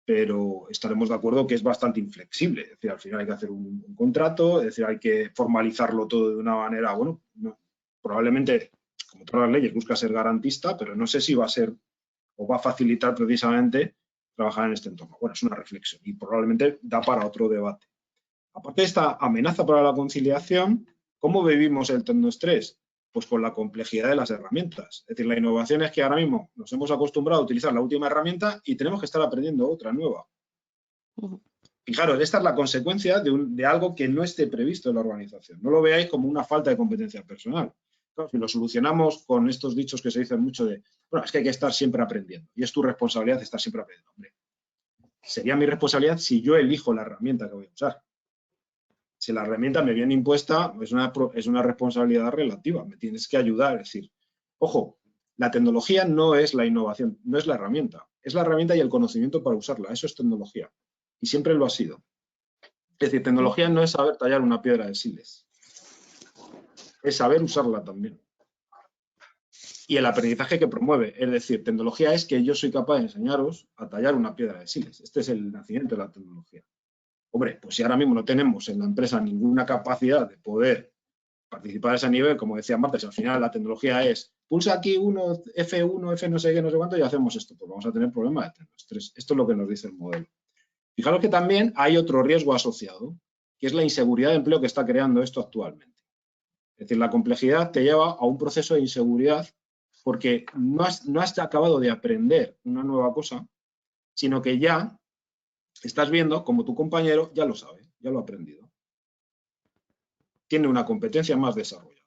pero estaremos de acuerdo que es bastante inflexible. Es decir, al final hay que hacer un contrato, es decir, hay que formalizarlo todo de una manera, bueno, probablemente, como todas las leyes, busca ser garantista, pero no sé si va a ser o va a facilitar precisamente trabajar en este entorno. Bueno, es una reflexión y probablemente da para otro debate. Aparte de esta amenaza para la conciliación, ¿cómo vivimos el tecnoestrés? Pues con la complejidad de las herramientas. Es decir, la innovación es que ahora mismo nos hemos acostumbrado a utilizar la última herramienta y tenemos que estar aprendiendo otra nueva. Fijaros, esta es la consecuencia de algo que no esté previsto en la organización. No lo veáis como una falta de competencia personal. Claro, si lo solucionamos con estos dichos que se dicen mucho de, bueno, es que hay que estar siempre aprendiendo y es tu responsabilidad estar siempre aprendiendo. Hombre, sería mi responsabilidad si yo elijo la herramienta que voy a usar. Si la herramienta me viene impuesta, es una responsabilidad relativa, me tienes que ayudar. Es decir, ojo, la tecnología no es la innovación, no es la herramienta. Es la herramienta y el conocimiento para usarla, eso es tecnología. Y siempre lo ha sido. Es decir, tecnología no es saber tallar una piedra de sílex, es saber usarla también. Y el aprendizaje que promueve, es decir, tecnología es que yo soy capaz de enseñaros a tallar una piedra de sílex. Este es el nacimiento de la tecnología. Hombre, pues si ahora mismo no tenemos en la empresa ninguna capacidad de poder participar a ese nivel, como decía Marta, si al final la tecnología es pulsa aquí F1, F no sé qué, no sé cuánto y hacemos esto, pues vamos a tener problemas de tecnoestrés. Esto es lo que nos dice el modelo. Fijaros que también hay otro riesgo asociado, que es la inseguridad de empleo que está creando esto actualmente. Es decir, la complejidad te lleva a un proceso de inseguridad porque no has acabado de aprender una nueva cosa, sino que ya estás viendo como tu compañero ya lo sabe, ya lo ha aprendido. Tiene una competencia más desarrollada.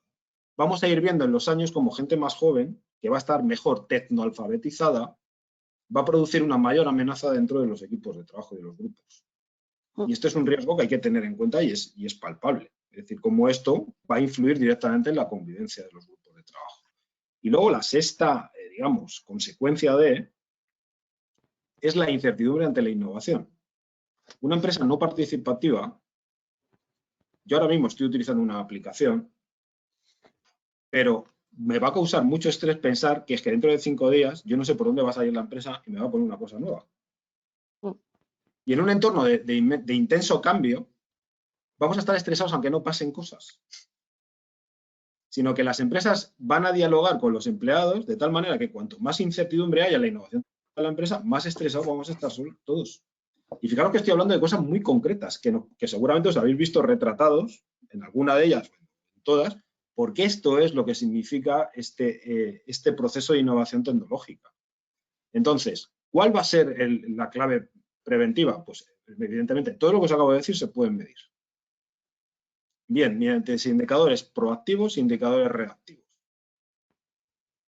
Vamos a ir viendo en los años como gente más joven, que va a estar mejor tecnoalfabetizada, va a producir una mayor amenaza dentro de los equipos de trabajo y de los grupos. Y esto es un riesgo que hay que tener en cuenta y es palpable. Es decir, cómo esto va a influir directamente en la convivencia de los grupos de trabajo. Y luego la sexta, digamos, consecuencia es la incertidumbre ante la innovación. Una empresa no participativa, yo ahora mismo estoy utilizando una aplicación, pero me va a causar mucho estrés pensar que es que dentro de 5 días yo no sé por dónde va a salir la empresa y me va a poner una cosa nueva. Y en un entorno de intenso cambio, vamos a estar estresados aunque no pasen cosas. Sino que las empresas van a dialogar con los empleados de tal manera que cuanto más incertidumbre haya en la innovación de la empresa, más estresados vamos a estar todos. Y fijaros que estoy hablando de cosas muy concretas, que seguramente os habéis visto retratados en alguna de ellas, en todas, porque esto es lo que significa este proceso de innovación tecnológica. Entonces, ¿cuál va a ser la clave preventiva? Pues evidentemente todo lo que os acabo de decir se puede medir. Bien, mediante indicadores proactivos e indicadores reactivos.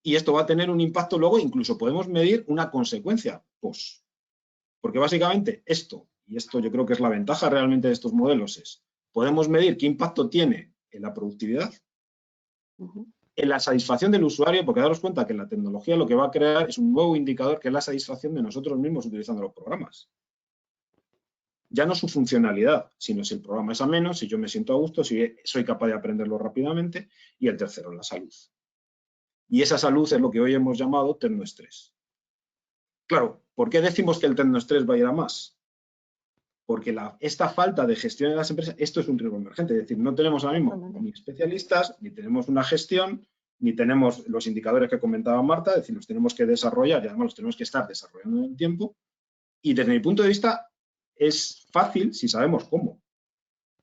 Y esto va a tener un impacto luego, incluso podemos medir una consecuencia post. Porque básicamente esto, y esto yo creo que es la ventaja realmente de estos modelos, es podemos medir qué impacto tiene en la productividad, en la satisfacción del usuario, porque daros cuenta que la tecnología lo que va a crear es un nuevo indicador que es la satisfacción de nosotros mismos utilizando los programas. Ya no su funcionalidad, sino si el programa es ameno, si yo me siento a gusto, si soy capaz de aprenderlo rápidamente. Y el tercero, la salud. Y esa salud es lo que hoy hemos llamado tecnoestrés. Claro, ¿por qué decimos que el tecnoestrés va a ir a más? porque esta falta de gestión de las empresas, esto es un riesgo emergente, es decir, no tenemos ahora mismo ni especialistas, ni tenemos una gestión, ni tenemos los indicadores que comentaba Marta, es decir, los tenemos que desarrollar y además los tenemos que estar desarrollando en el tiempo. Y desde mi punto de vista es fácil si sabemos cómo.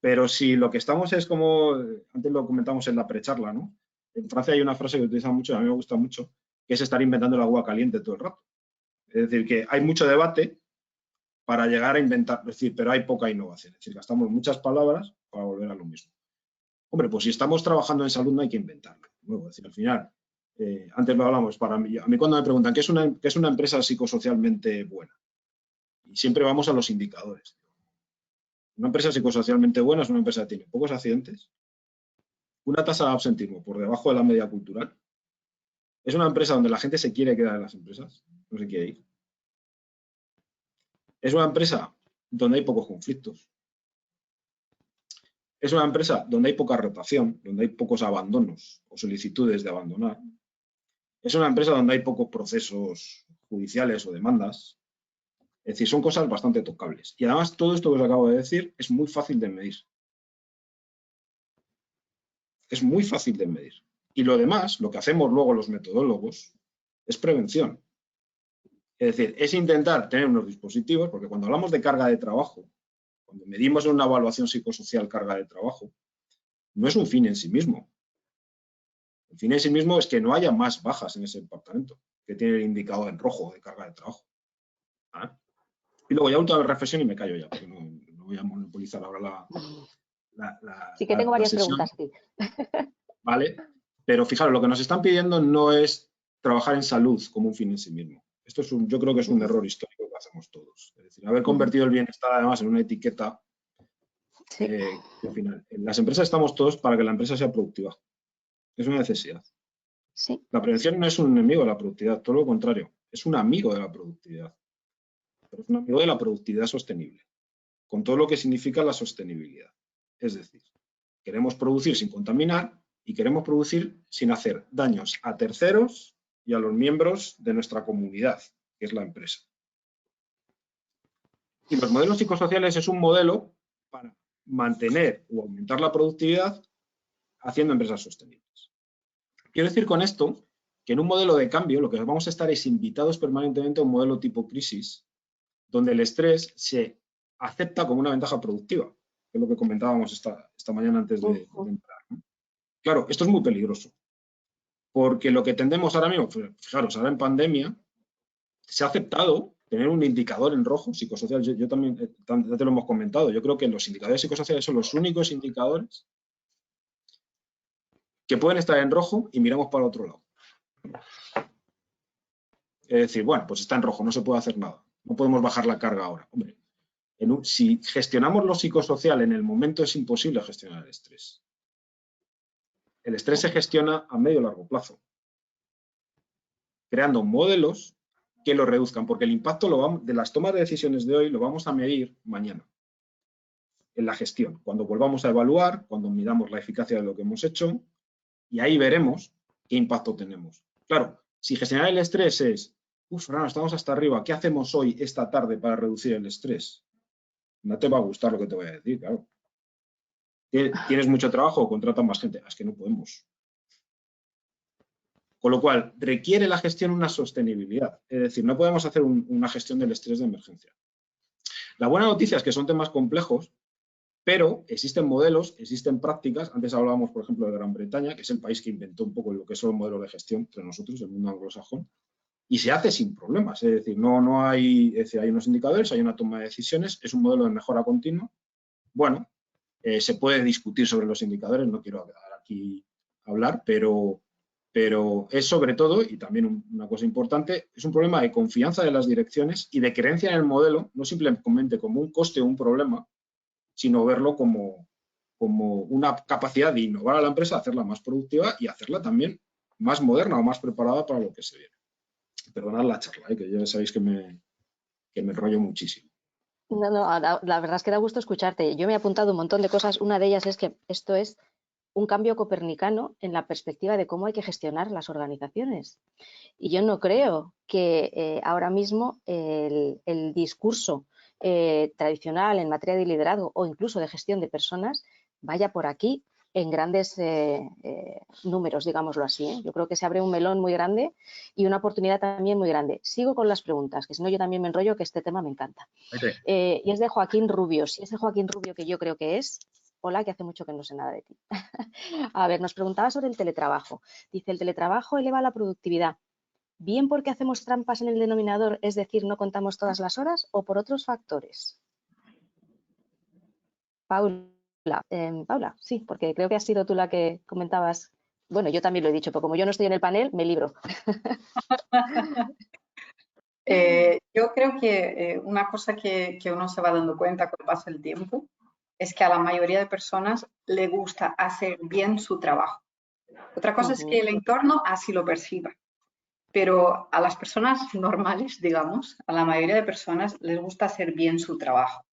Pero si lo que estamos es como, antes lo comentamos en la precharla, ¿no? En Francia hay una frase que utilizan mucho, y a mí me gusta mucho, que es estar inventando el agua caliente todo el rato. Es decir, que hay mucho debate para llegar a inventar, es decir, pero hay poca innovación. Es decir, gastamos muchas palabras para volver a lo mismo. Hombre, pues si estamos trabajando en salud no hay que inventarlo. Luego, es decir, al final, antes lo hablamos, a mí cuando me preguntan ¿qué es una empresa psicosocialmente buena? Y siempre vamos a los indicadores. Una empresa psicosocialmente buena es una empresa que tiene pocos accidentes, una tasa de absentismo por debajo de la media cultural, es una empresa donde la gente se quiere quedar en las empresas, no se quiere ir. Es una empresa donde hay pocos conflictos. Es una empresa donde hay poca rotación, donde hay pocos abandonos o solicitudes de abandonar. Es una empresa donde hay pocos procesos judiciales o demandas. Es decir, son cosas bastante tocables. Y además todo esto que os acabo de decir es muy fácil de medir. Es muy fácil de medir. Y lo demás, lo que hacemos luego los metodólogos, es prevención. Es decir, es intentar tener unos dispositivos, porque cuando hablamos de carga de trabajo, cuando medimos en una evaluación psicosocial carga de trabajo, no es un fin en sí mismo. El fin en sí mismo es que no haya más bajas en ese departamento, que tiene el indicador en rojo de carga de trabajo. ¿Ah? Y luego ya última reflexión y me callo ya, porque no voy a monopolizar ahora sí que tengo varias sesión. preguntas aquí. ¿Vale? Pero fijaros, lo que nos están pidiendo no es trabajar en salud como un fin en sí mismo. Esto yo creo que es un error histórico que hacemos todos. Es decir, haber convertido el bienestar además en una etiqueta. Sí. Al final, en las empresas estamos todos para que la empresa sea productiva. Es una necesidad. Sí. La prevención no es un enemigo de la productividad, todo lo contrario, es un amigo de la productividad. Pero es un amigo de la productividad sostenible, con todo lo que significa la sostenibilidad. Es decir, queremos producir sin contaminar y queremos producir sin hacer daños a terceros y a los miembros de nuestra comunidad, que es la empresa. Y los modelos psicosociales es un modelo para mantener o aumentar la productividad haciendo empresas sostenibles. Quiero decir con esto que en un modelo de cambio lo que vamos a estar es invitados permanentemente a un modelo tipo crisis, donde el estrés se acepta como una ventaja productiva, que es lo que comentábamos esta mañana antes de entrar, ¿no? Claro, esto es muy peligroso, porque lo que tendemos ahora mismo, fijaros, ahora en pandemia, se ha aceptado tener un indicador en rojo psicosocial. Yo también, ya te lo hemos comentado, yo creo que los indicadores psicosociales son los únicos indicadores que pueden estar en rojo y miramos para otro lado. Es decir, bueno, pues está en rojo, no se puede hacer nada. No podemos bajar la carga ahora. Hombre, si gestionamos lo psicosocial en el momento es imposible gestionar el estrés. El estrés se gestiona a medio y largo plazo, creando modelos que lo reduzcan, porque el impacto de las tomas de decisiones de hoy lo vamos a medir mañana, en la gestión, cuando volvamos a evaluar, cuando midamos la eficacia de lo que hemos hecho, y ahí veremos qué impacto tenemos. Claro, si gestionar el estrés es, Fernando, estamos hasta arriba, ¿qué hacemos hoy, esta tarde, para reducir el estrés? No te va a gustar lo que te voy a decir, claro. ¿Tienes mucho trabajo o contratan más gente? Es que no podemos. Con lo cual, requiere la gestión una sostenibilidad. Es decir, no podemos hacer una gestión del estrés de emergencia. La buena noticia es que son temas complejos, pero existen modelos, existen prácticas. Antes hablábamos, por ejemplo, de Gran Bretaña, que es el país que inventó un poco lo que son los modelos de gestión entre nosotros, el mundo anglosajón, y se hace sin problemas. Es decir, no hay, hay unos indicadores, hay una toma de decisiones, es un modelo de mejora continua. Bueno, se puede discutir sobre los indicadores, no quiero aquí hablar, pero es sobre todo, y también una cosa importante, es un problema de confianza de las direcciones y de creencia en el modelo, no simplemente como un coste o un problema, sino verlo como una capacidad de innovar a la empresa, hacerla más productiva y hacerla también más moderna o más preparada para lo que se viene. Perdonad la charla, que ya sabéis que me enrollo muchísimo. No, la verdad es que da gusto escucharte. Yo me he apuntado un montón de cosas. Una de ellas es que esto es un cambio copernicano en la perspectiva de cómo hay que gestionar las organizaciones. Y yo no creo que ahora mismo el discurso tradicional en materia de liderazgo o incluso de gestión de personas vaya por aquí en grandes números, digámoslo así, ¿eh? Yo creo que se abre un melón muy grande y una oportunidad también muy grande. Sigo con las preguntas, que si no yo también me enrollo, que este tema me encanta. Y es de Joaquín Rubio. Si es de Joaquín Rubio, que yo creo que es, hola, que hace mucho que no sé nada de ti. A ver, nos preguntaba sobre el teletrabajo. Dice, ¿el teletrabajo eleva la productividad? ¿Bien porque hacemos trampas en el denominador, es decir, no contamos todas las horas, o por otros factores? Paula, sí, porque creo que has sido tú la que comentabas. Bueno, yo también lo he dicho, pero como yo no estoy en el panel, me libro. Yo creo que una cosa que uno se va dando cuenta con el paso del tiempo es que a la mayoría de personas le gusta hacer bien su trabajo. Otra cosa es que el entorno así lo perciba. Pero a las personas normales, digamos, a la mayoría de personas les gusta hacer bien su trabajo.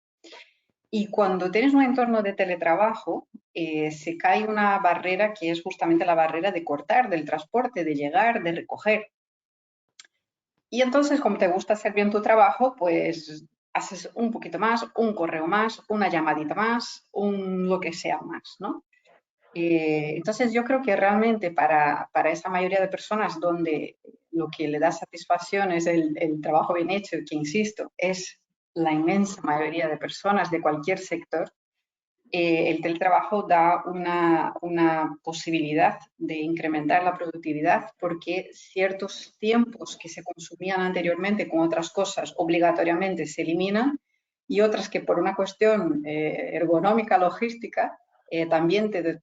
Y cuando tienes un entorno de teletrabajo, se cae una barrera que es justamente la barrera de cortar, del transporte, de llegar, de recoger. Y entonces, como te gusta hacer bien tu trabajo, pues haces un poquito más, un correo más, una llamadita más, lo que sea más, ¿no? Entonces, yo creo que realmente para esa mayoría de personas donde lo que le da satisfacción es el trabajo bien hecho, que insisto, es la inmensa mayoría de personas de cualquier sector, el teletrabajo da una posibilidad de incrementar la productividad porque ciertos tiempos que se consumían anteriormente con otras cosas obligatoriamente se eliminan y otras que por una cuestión ergonómica, logística, también te da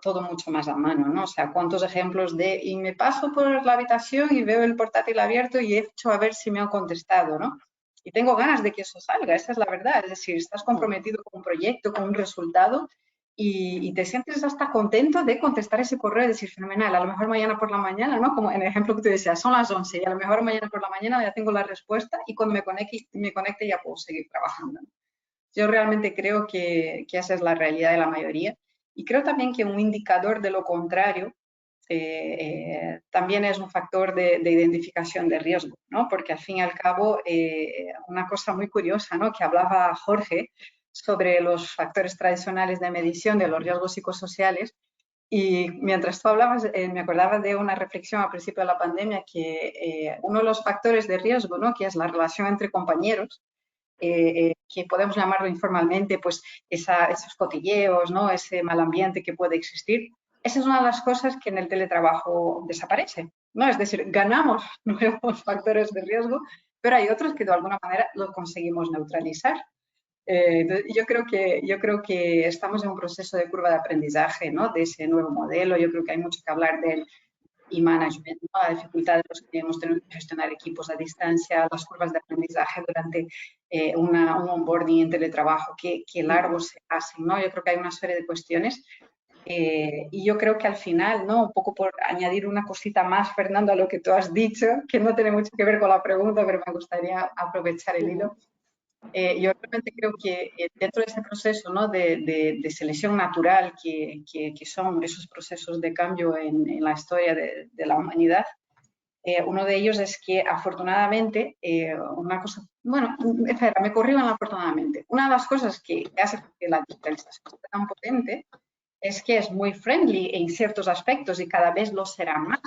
todo mucho más a mano, ¿no? O sea, cuántos ejemplos y me paso por la habitación y veo el portátil abierto y he hecho a ver si me han contestado, ¿no? Y tengo ganas de que eso salga, esa es la verdad. Es decir, estás comprometido con un proyecto, con un resultado y te sientes hasta contento de contestar ese correo y decir, fenomenal, a lo mejor mañana por la mañana, ¿no? Como en el ejemplo que tú decías, son las 11 y a lo mejor mañana por la mañana ya tengo la respuesta y cuando me conecte ya puedo seguir trabajando. Yo realmente creo que esa es la realidad de la mayoría y creo también que un indicador de lo contrario también es un factor de identificación de riesgo, ¿no? Porque al fin y al cabo, una cosa muy curiosa, ¿no? Que hablaba Jorge sobre los factores tradicionales de medición de los riesgos psicosociales y mientras tú hablabas, me acordaba de una reflexión al principio de la pandemia que uno de los factores de riesgo, ¿no? Que es la relación entre compañeros, que podemos llamarlo informalmente, pues esos cotilleos, ¿no? Ese mal ambiente que puede existir. Esa es una de las cosas que en el teletrabajo desaparece, ¿no? Es decir, ganamos nuevos factores de riesgo, pero hay otros que de alguna manera los conseguimos neutralizar. Yo creo que estamos en un proceso de curva de aprendizaje, ¿no? De ese nuevo modelo. Yo creo que hay mucho que hablar del management, ¿no? La dificultad de los que hemos tenido que gestionar equipos a distancia, las curvas de aprendizaje durante un onboarding en teletrabajo, qué largos se hacen, ¿no? Yo creo que hay una serie de cuestiones y yo creo que al final, ¿no? Un poco por añadir una cosita más, Fernando, a lo que tú has dicho, que no tiene mucho que ver con la pregunta, pero me gustaría aprovechar el hilo. Yo realmente creo que dentro de este proceso, ¿no? de selección natural que son esos procesos de cambio en la historia de la humanidad, uno de ellos es que afortunadamente, una cosa, bueno, espera, me corrijo en afortunadamente. Una de las cosas que hace que la digitalización sea tan potente es que es muy friendly en ciertos aspectos y cada vez lo será más.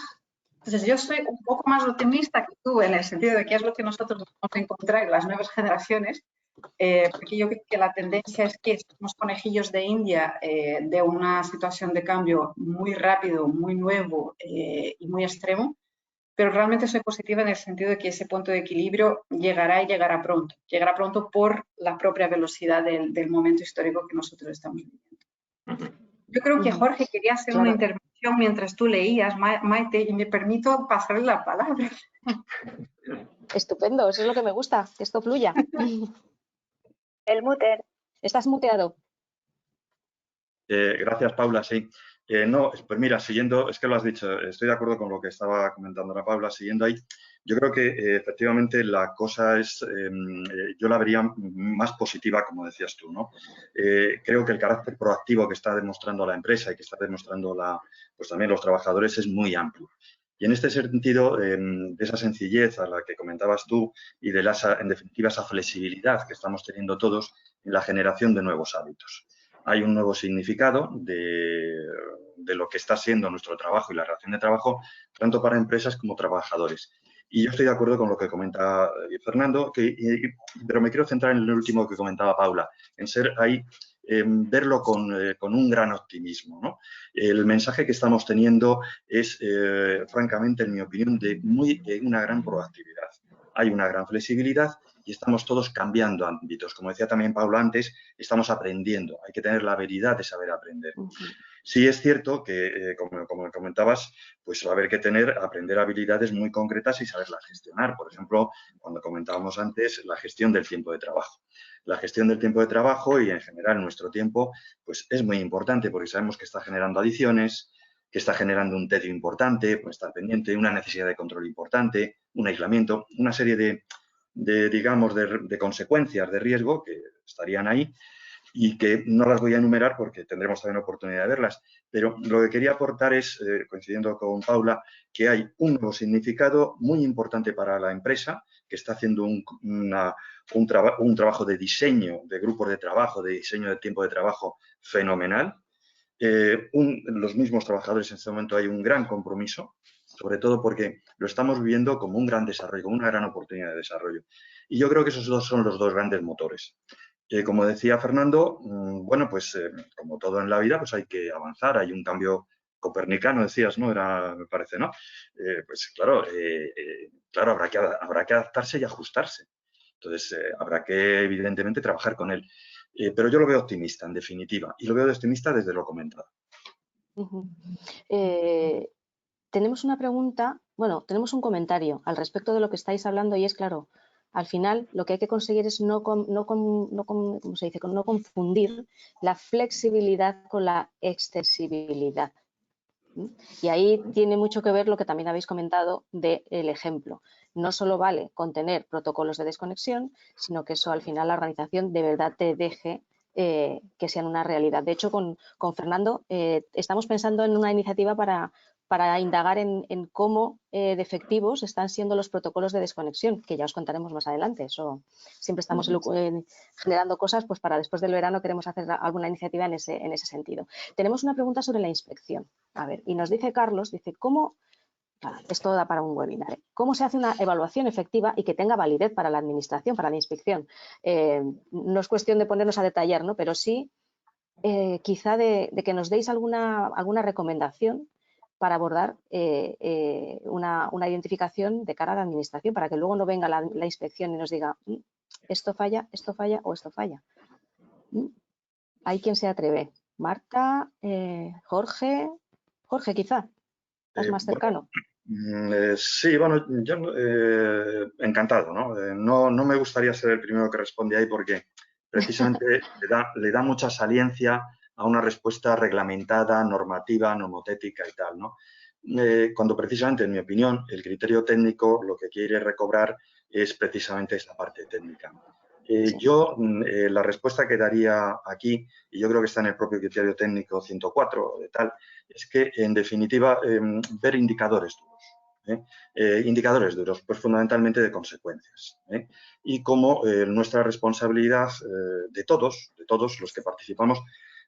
Entonces, yo soy un poco más optimista que tú en el sentido de que es lo que nosotros vamos a encontrar en las nuevas generaciones, porque yo creo que la tendencia es que somos conejillos de India de una situación de cambio muy rápido, muy nuevo y muy extremo, pero realmente soy positiva en el sentido de que ese punto de equilibrio llegará y llegará pronto por la propia velocidad del momento histórico que nosotros estamos viviendo. Yo creo que Jorge quería hacer una intervención mientras tú leías, Maite, y me permito pasarle la palabra. Estupendo, eso es lo que me gusta, que esto fluya. El muter. Estás muteado. Gracias, Paula, sí. No, pues mira, siguiendo, es que lo has dicho, estoy de acuerdo con lo que estaba comentando la Paula, siguiendo ahí, yo creo que efectivamente la cosa es, yo la vería más positiva, como decías tú, ¿no? Creo que el carácter proactivo que está demostrando la empresa y que está demostrando pues también los trabajadores es muy amplio. Y en este sentido, de esa sencillez a la que comentabas tú y de en definitiva, esa flexibilidad que estamos teniendo todos en la generación de nuevos hábitos. Hay un nuevo significado de lo que está siendo nuestro trabajo y la relación de trabajo, tanto para empresas como trabajadores. Y yo estoy de acuerdo con lo que comenta Fernando, pero me quiero centrar en el último que comentaba Paula, en ser ahí, verlo con un gran optimismo, ¿no? El mensaje que estamos teniendo es, francamente, en mi opinión, de una gran proactividad. Hay una gran flexibilidad y estamos todos cambiando ámbitos. Como decía también Paula antes, estamos aprendiendo. Hay que tener la habilidad de saber aprender. Sí es cierto que, como comentabas, pues va a haber que aprender habilidades muy concretas y saberlas gestionar. Por ejemplo, cuando comentábamos antes, la gestión del tiempo de trabajo. La gestión del tiempo de trabajo y, en general, nuestro tiempo, pues es muy importante porque sabemos que está generando adicciones, que está generando un tedio importante, pues estar pendiente, una necesidad de control importante, un aislamiento, una serie de consecuencias de riesgo que estarían ahí y que no las voy a enumerar porque tendremos también oportunidad de verlas. Pero lo que quería aportar es, coincidiendo con Paula, que hay un nuevo significado muy importante para la empresa, que está haciendo un trabajo de diseño de grupos de trabajo, de diseño de tiempo de trabajo fenomenal. Los mismos trabajadores en este momento hay un gran compromiso, sobre todo porque lo estamos viendo como un gran desarrollo, como una gran oportunidad de desarrollo. Y yo creo que esos dos son los dos grandes motores. Como decía Fernando, bueno, pues como todo en la vida, pues hay que avanzar, hay un cambio copernicano, decías, ¿no? Me parece, ¿no? Pues claro, habrá que adaptarse y ajustarse. Entonces, habrá que, evidentemente, trabajar con él. Pero yo lo veo optimista, en definitiva, y lo veo optimista desde lo comentado. Tenemos una pregunta, bueno, tenemos un comentario al respecto de lo que estáis hablando y es claro, al final lo que hay que conseguir es no confundir la flexibilidad con la extensibilidad. Y ahí tiene mucho que ver lo que también habéis comentado del ejemplo. No solo vale con tener protocolos de desconexión, sino que eso al final la organización de verdad te deje que sean una realidad. De hecho, con Fernando estamos pensando en una iniciativa para indagar en cómo de efectivos están siendo los protocolos de desconexión, que ya os contaremos más adelante. Eso siempre estamos generando cosas, pues para después del verano queremos hacer alguna iniciativa en ese sentido. Tenemos una pregunta sobre la inspección. A ver, y nos dice Carlos, dice, ¿cómo? Esto da para un webinar. ¿Cómo se hace una evaluación efectiva y que tenga validez para la administración, para la inspección? No es cuestión de ponernos a detallar, ¿no? Pero sí, quizá de que nos deis alguna recomendación para abordar una identificación de cara a la administración, para que luego no venga la inspección y nos diga esto falla o esto falla. ¿Hay quien se atreve? Marta, Jorge, quizá, estás más cercano. Sí, bueno, yo encantado, ¿no? No me gustaría ser el primero que responde ahí porque precisamente le da mucha saliencia a una respuesta reglamentada, normativa, nomotética y tal, ¿no? Cuando precisamente, en mi opinión, el criterio técnico lo que quiere recobrar es precisamente esta parte técnica. Yo, la respuesta que daría aquí, y yo creo que está en el propio criterio técnico 104 de tal, es que, en definitiva, ver indicadores duros. Indicadores duros, pues fundamentalmente de consecuencias. Y como nuestra responsabilidad de todos los que participamos,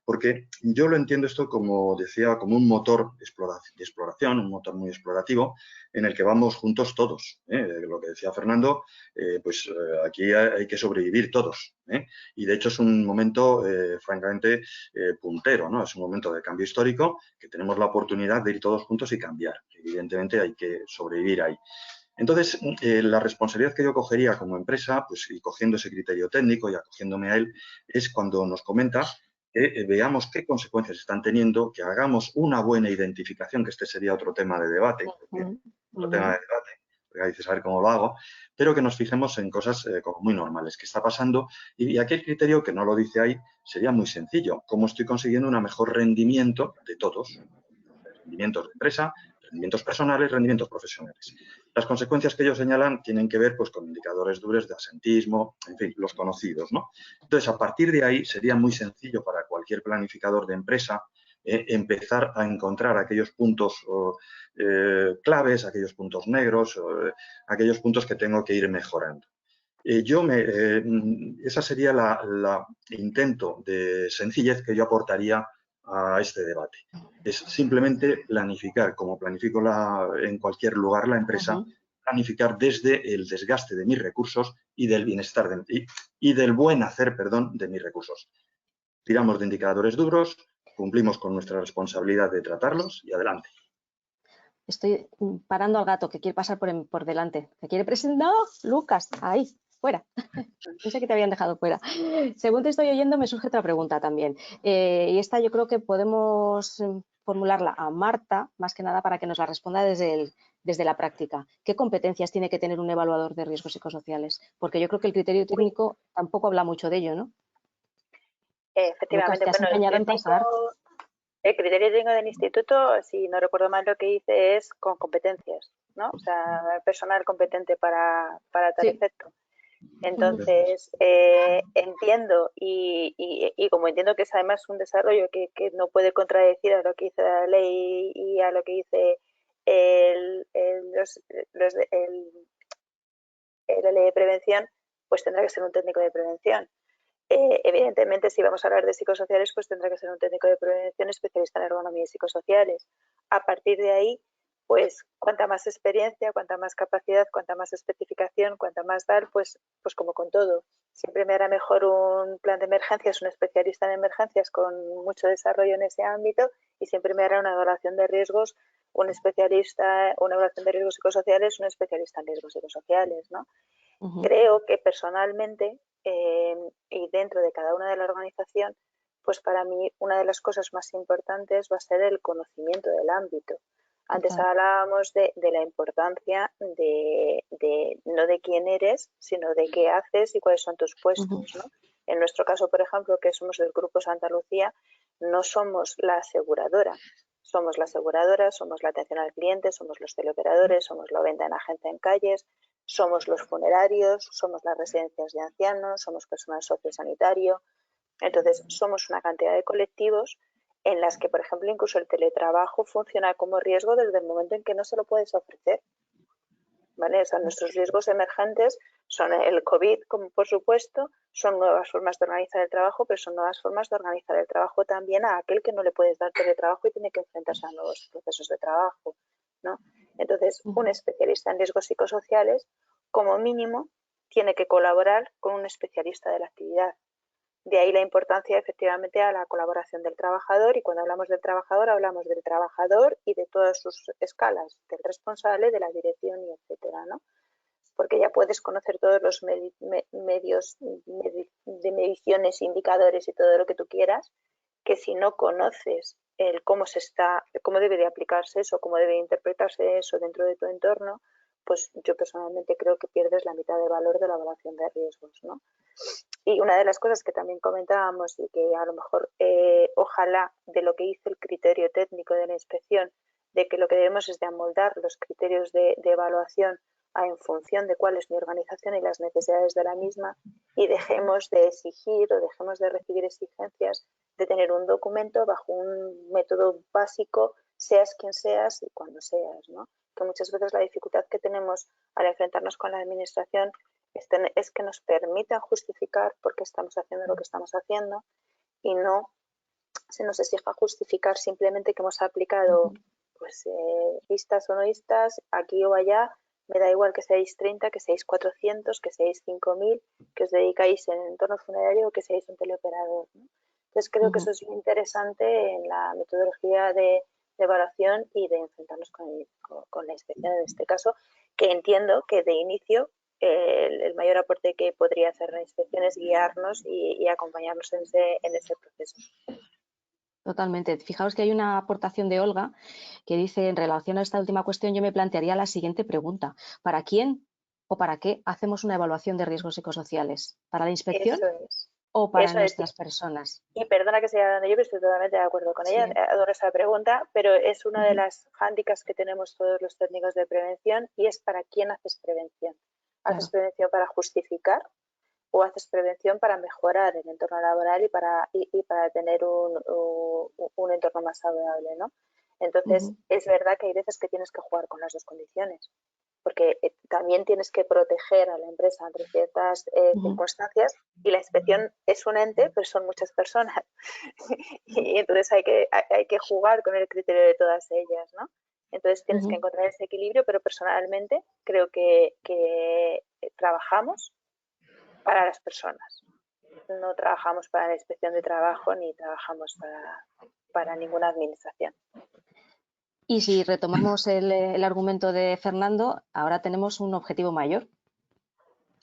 porque yo lo entiendo esto, como decía, como un motor de exploración, un motor muy explorativo, en el que vamos juntos todos. Lo que decía Fernando, aquí hay que sobrevivir todos. Y de hecho es un momento, francamente, puntero, ¿no? Es un momento de cambio histórico que tenemos la oportunidad de ir todos juntos y cambiar. Evidentemente hay que sobrevivir ahí. Entonces, la responsabilidad que yo cogería como empresa, pues, y cogiendo ese criterio técnico y acogiéndome a él, es cuando nos comenta que veamos qué consecuencias están teniendo, que hagamos una buena identificación, que este sería otro tema de debate, porque hay que saber cómo lo hago, pero que nos fijemos en cosas como muy normales, qué está pasando, y aquí el criterio, que no lo dice ahí, sería muy sencillo, cómo estoy consiguiendo un mejor rendimiento de todos, rendimientos de empresa, rendimientos personales, rendimientos profesionales. Las consecuencias que ellos señalan tienen que ver, pues, con indicadores duros de asentismo, en fin, los conocidos, ¿no? Entonces, a partir de ahí sería muy sencillo para cualquier planificador de empresa empezar a encontrar aquellos puntos claves, aquellos puntos negros, aquellos puntos que tengo que ir mejorando. Esa sería la intento de sencillez que yo aportaría a este debate. Es simplemente planificar, como planifico en cualquier lugar la empresa, planificar desde el desgaste de mis recursos y del bienestar y del buen hacer, de mis recursos. Tiramos de indicadores duros, cumplimos con nuestra responsabilidad de tratarlos y adelante. Estoy parando al gato que quiere pasar por delante. ¿Te quiere presentar? ¡No! Lucas, ahí, fuera. Pensé que te habían dejado fuera. Según te estoy oyendo, me surge otra pregunta también. Y esta yo creo que podemos formularla a Marta, más que nada para que nos la responda desde la práctica. ¿Qué competencias tiene que tener un evaluador de riesgos psicosociales? Porque yo creo que el criterio técnico tampoco habla mucho de ello, ¿no? Efectivamente, Lucas, ¿te has empeñado en pasar? El criterio técnico del instituto, si no recuerdo mal, lo que dice es con competencias, ¿no? O sea, personal competente para tal efecto. Entonces, entiendo y como entiendo que es además un desarrollo que no puede contradecir a lo que dice la ley y a lo que dice la ley de prevención, pues tendrá que ser un técnico de prevención. Evidentemente, si vamos a hablar de psicosociales, pues tendrá que ser un técnico de prevención especialista en ergonomía y psicosociales. A partir de ahí, pues cuanta más experiencia, cuanta más capacidad, cuanta más especificación, cuanta más tal, pues como con todo. Siempre me hará mejor un plan de emergencias, un especialista en emergencias con mucho desarrollo en ese ámbito, y siempre me hará una evaluación de riesgos, un especialista, una evaluación de riesgos psicosociales, un especialista en riesgos psicosociales, ¿no? Creo que personalmente, y dentro de cada una de la organización, pues para mí una de las cosas más importantes va a ser el conocimiento del ámbito. Antes hablábamos de la importancia no de quién eres, sino de qué haces y cuáles son tus puestos, ¿no? En nuestro caso, por ejemplo, que somos del Grupo Santa Lucía, no somos la aseguradora. Somos la aseguradora, somos la atención al cliente, somos los teleoperadores, somos la venta en agencia en calles, somos los funerarios, somos las residencias de ancianos, somos personal sociosanitario. Entonces, somos una cantidad de colectivos en las que, por ejemplo, incluso el teletrabajo funciona como riesgo desde el momento en que no se lo puedes ofrecer. ¿Vale? O sea, nuestros riesgos emergentes son el COVID, como por supuesto, son nuevas formas de organizar el trabajo, pero son nuevas formas de organizar el trabajo también a aquel que no le puedes dar teletrabajo y tiene que enfrentarse a nuevos procesos de trabajo, ¿no? Entonces, un especialista en riesgos psicosociales, como mínimo, tiene que colaborar con un especialista de la actividad. De ahí la importancia, efectivamente, a la colaboración del trabajador, y cuando hablamos del trabajador y de todas sus escalas, del responsable, de la dirección y etcétera, ¿no? Porque ya puedes conocer todos los medios de mediciones, indicadores y todo lo que tú quieras, que si no conoces cómo debe de aplicarse eso, cómo debe interpretarse eso dentro de tu entorno, pues yo personalmente creo que pierdes la mitad de valor de la evaluación de riesgos, ¿no? Y una de las cosas que también comentábamos y que a lo mejor ojalá de lo que hizo el criterio técnico de la inspección, de que lo que debemos es de amoldar los criterios de evaluación en función de cuál es mi organización y las necesidades de la misma, y dejemos de exigir o dejemos de recibir exigencias de tener un documento bajo un método básico, seas quien seas y cuando seas, ¿no? Que muchas veces la dificultad que tenemos al enfrentarnos con la administración es que nos permitan justificar por qué estamos haciendo lo que estamos haciendo y no se nos exija justificar simplemente que hemos aplicado pues istas o no istas, aquí o allá, me da igual que seáis 30, que seáis 400, que seáis 5.000, que os dedicáis en el entorno funerario o que seáis un teleoperador, ¿no? Entonces creo que eso es muy interesante en la metodología de evaluación y de enfrentarnos con la inspección en este caso, que entiendo que de inicio el mayor aporte que podría hacer la inspección es guiarnos y acompañarnos en ese proceso. Totalmente. Fijaos que hay una aportación de Olga que dice, en relación a esta última cuestión, yo me plantearía la siguiente pregunta. ¿Para quién o para qué hacemos una evaluación de riesgos psicosociales? ¿Para la inspección o para nuestras personas? Y perdona que siga hablando yo, pero estoy totalmente de acuerdo con ella. Adoro esa pregunta, pero es una de las hándicaps que tenemos todos los técnicos de prevención, y es para quién haces prevención. ¿Haces prevención para justificar o haces prevención para mejorar el entorno laboral y para tener un entorno más saludable, ¿no? Entonces, es verdad que hay veces que tienes que jugar con las dos condiciones, porque también tienes que proteger a la empresa ante ciertas circunstancias, y la inspección es un ente, pero son muchas personas. Y entonces hay que jugar con el criterio de todas ellas, ¿no? Entonces tienes que encontrar ese equilibrio, pero personalmente creo que trabajamos para las personas. No trabajamos para la inspección de trabajo ni trabajamos para ninguna administración. Y si retomamos el argumento de Fernando, ahora tenemos un objetivo mayor.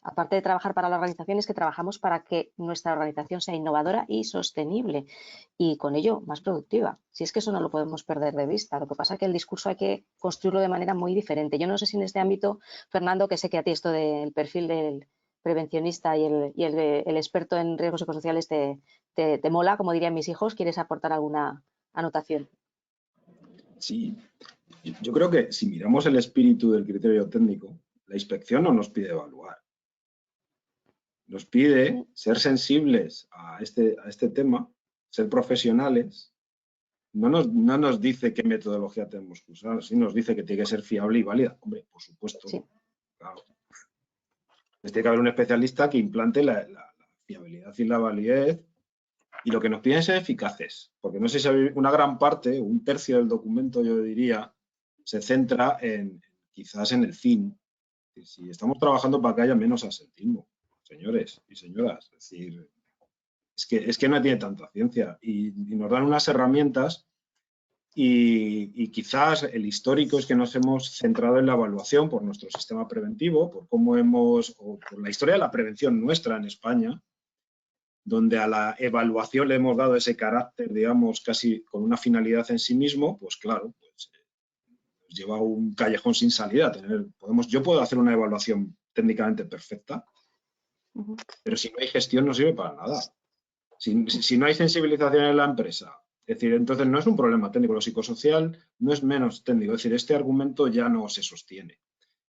Aparte de trabajar para la organización, es que trabajamos para que nuestra organización sea innovadora y sostenible y con ello más productiva. Si es que eso no lo podemos perder de vista. Lo que pasa es que el discurso hay que construirlo de manera muy diferente. Yo no sé si en este ámbito, Fernando, que sé que a ti esto del perfil del prevencionista y el experto en riesgos psicosociales te mola, como dirían mis hijos, ¿quieres aportar alguna anotación? Sí, yo creo que si miramos el espíritu del criterio técnico, la inspección no nos pide evaluar. Nos pide ser sensibles a este tema, ser profesionales. No nos dice qué metodología tenemos que usar, sí nos dice que tiene que ser fiable y válida. Hombre, por supuesto. Sí. Claro. Tiene que haber un especialista que implante la fiabilidad y la validez. Y lo que nos piden es ser eficaces, porque no sé si una gran parte, un tercio del documento, yo diría, se centra quizás en el fin. Si estamos trabajando para que haya menos absentismo, señores y señoras, es decir, es que no tiene tanta ciencia y nos dan unas herramientas y quizás el histórico es que nos hemos centrado en la evaluación por nuestro sistema preventivo, por cómo o por la historia de la prevención nuestra en España, donde a la evaluación le hemos dado ese carácter, digamos, casi con una finalidad en sí mismo, pues claro, pues nos lleva a un callejón sin salida. Yo puedo hacer una evaluación técnicamente perfecta, pero si no hay gestión no sirve para nada. Si no hay sensibilización en la empresa, es decir, entonces no es un problema técnico, lo psicosocial no es menos técnico, es decir, este argumento ya no se sostiene.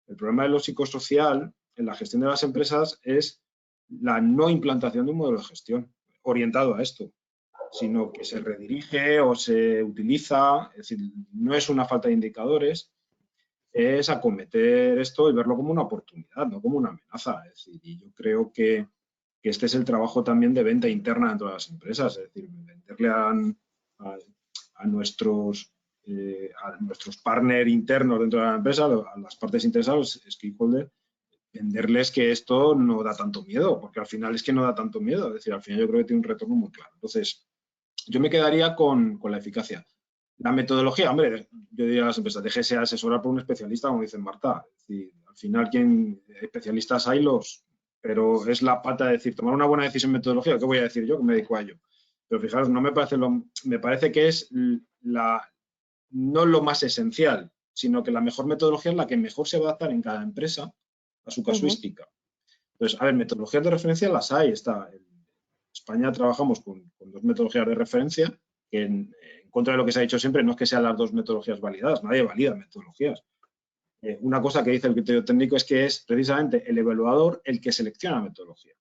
El problema de lo psicosocial en la gestión de las empresas es la no implantación de un modelo de gestión orientado a esto, sino que se redirige o se utiliza, es decir, no es una falta de indicadores, es acometer esto y verlo como una oportunidad, no como una amenaza. Es decir, y yo creo que este es el trabajo también de venta interna dentro de las empresas, es decir, venderle a nuestros partners internos dentro de la empresa, a las partes interesadas, los stakeholders, venderles que esto no da tanto miedo, porque al final es que no da tanto miedo, es decir, al final yo creo que tiene un retorno muy claro. Entonces, yo me quedaría con la eficacia. La metodología, hombre, yo diría a las empresas, déjese asesorar por un especialista, como dice Marta. Es decir, al final, especialistas hay pero es la pata de decir, tomar una buena decisión en metodología, ¿qué voy a decir yo que me dedico a ello? Pero fijaros, no me parece me parece que es no lo más esencial, sino que la mejor metodología es la que mejor se va a adaptar en cada empresa a su casuística. Entonces, a ver, metodologías de referencia las hay. En España trabajamos con dos metodologías de referencia, que en contra de lo que se ha dicho siempre, no es que sean las dos metodologías validadas, nadie valida metodologías. Una cosa que dice el criterio técnico es que es precisamente el evaluador el que selecciona la metodología,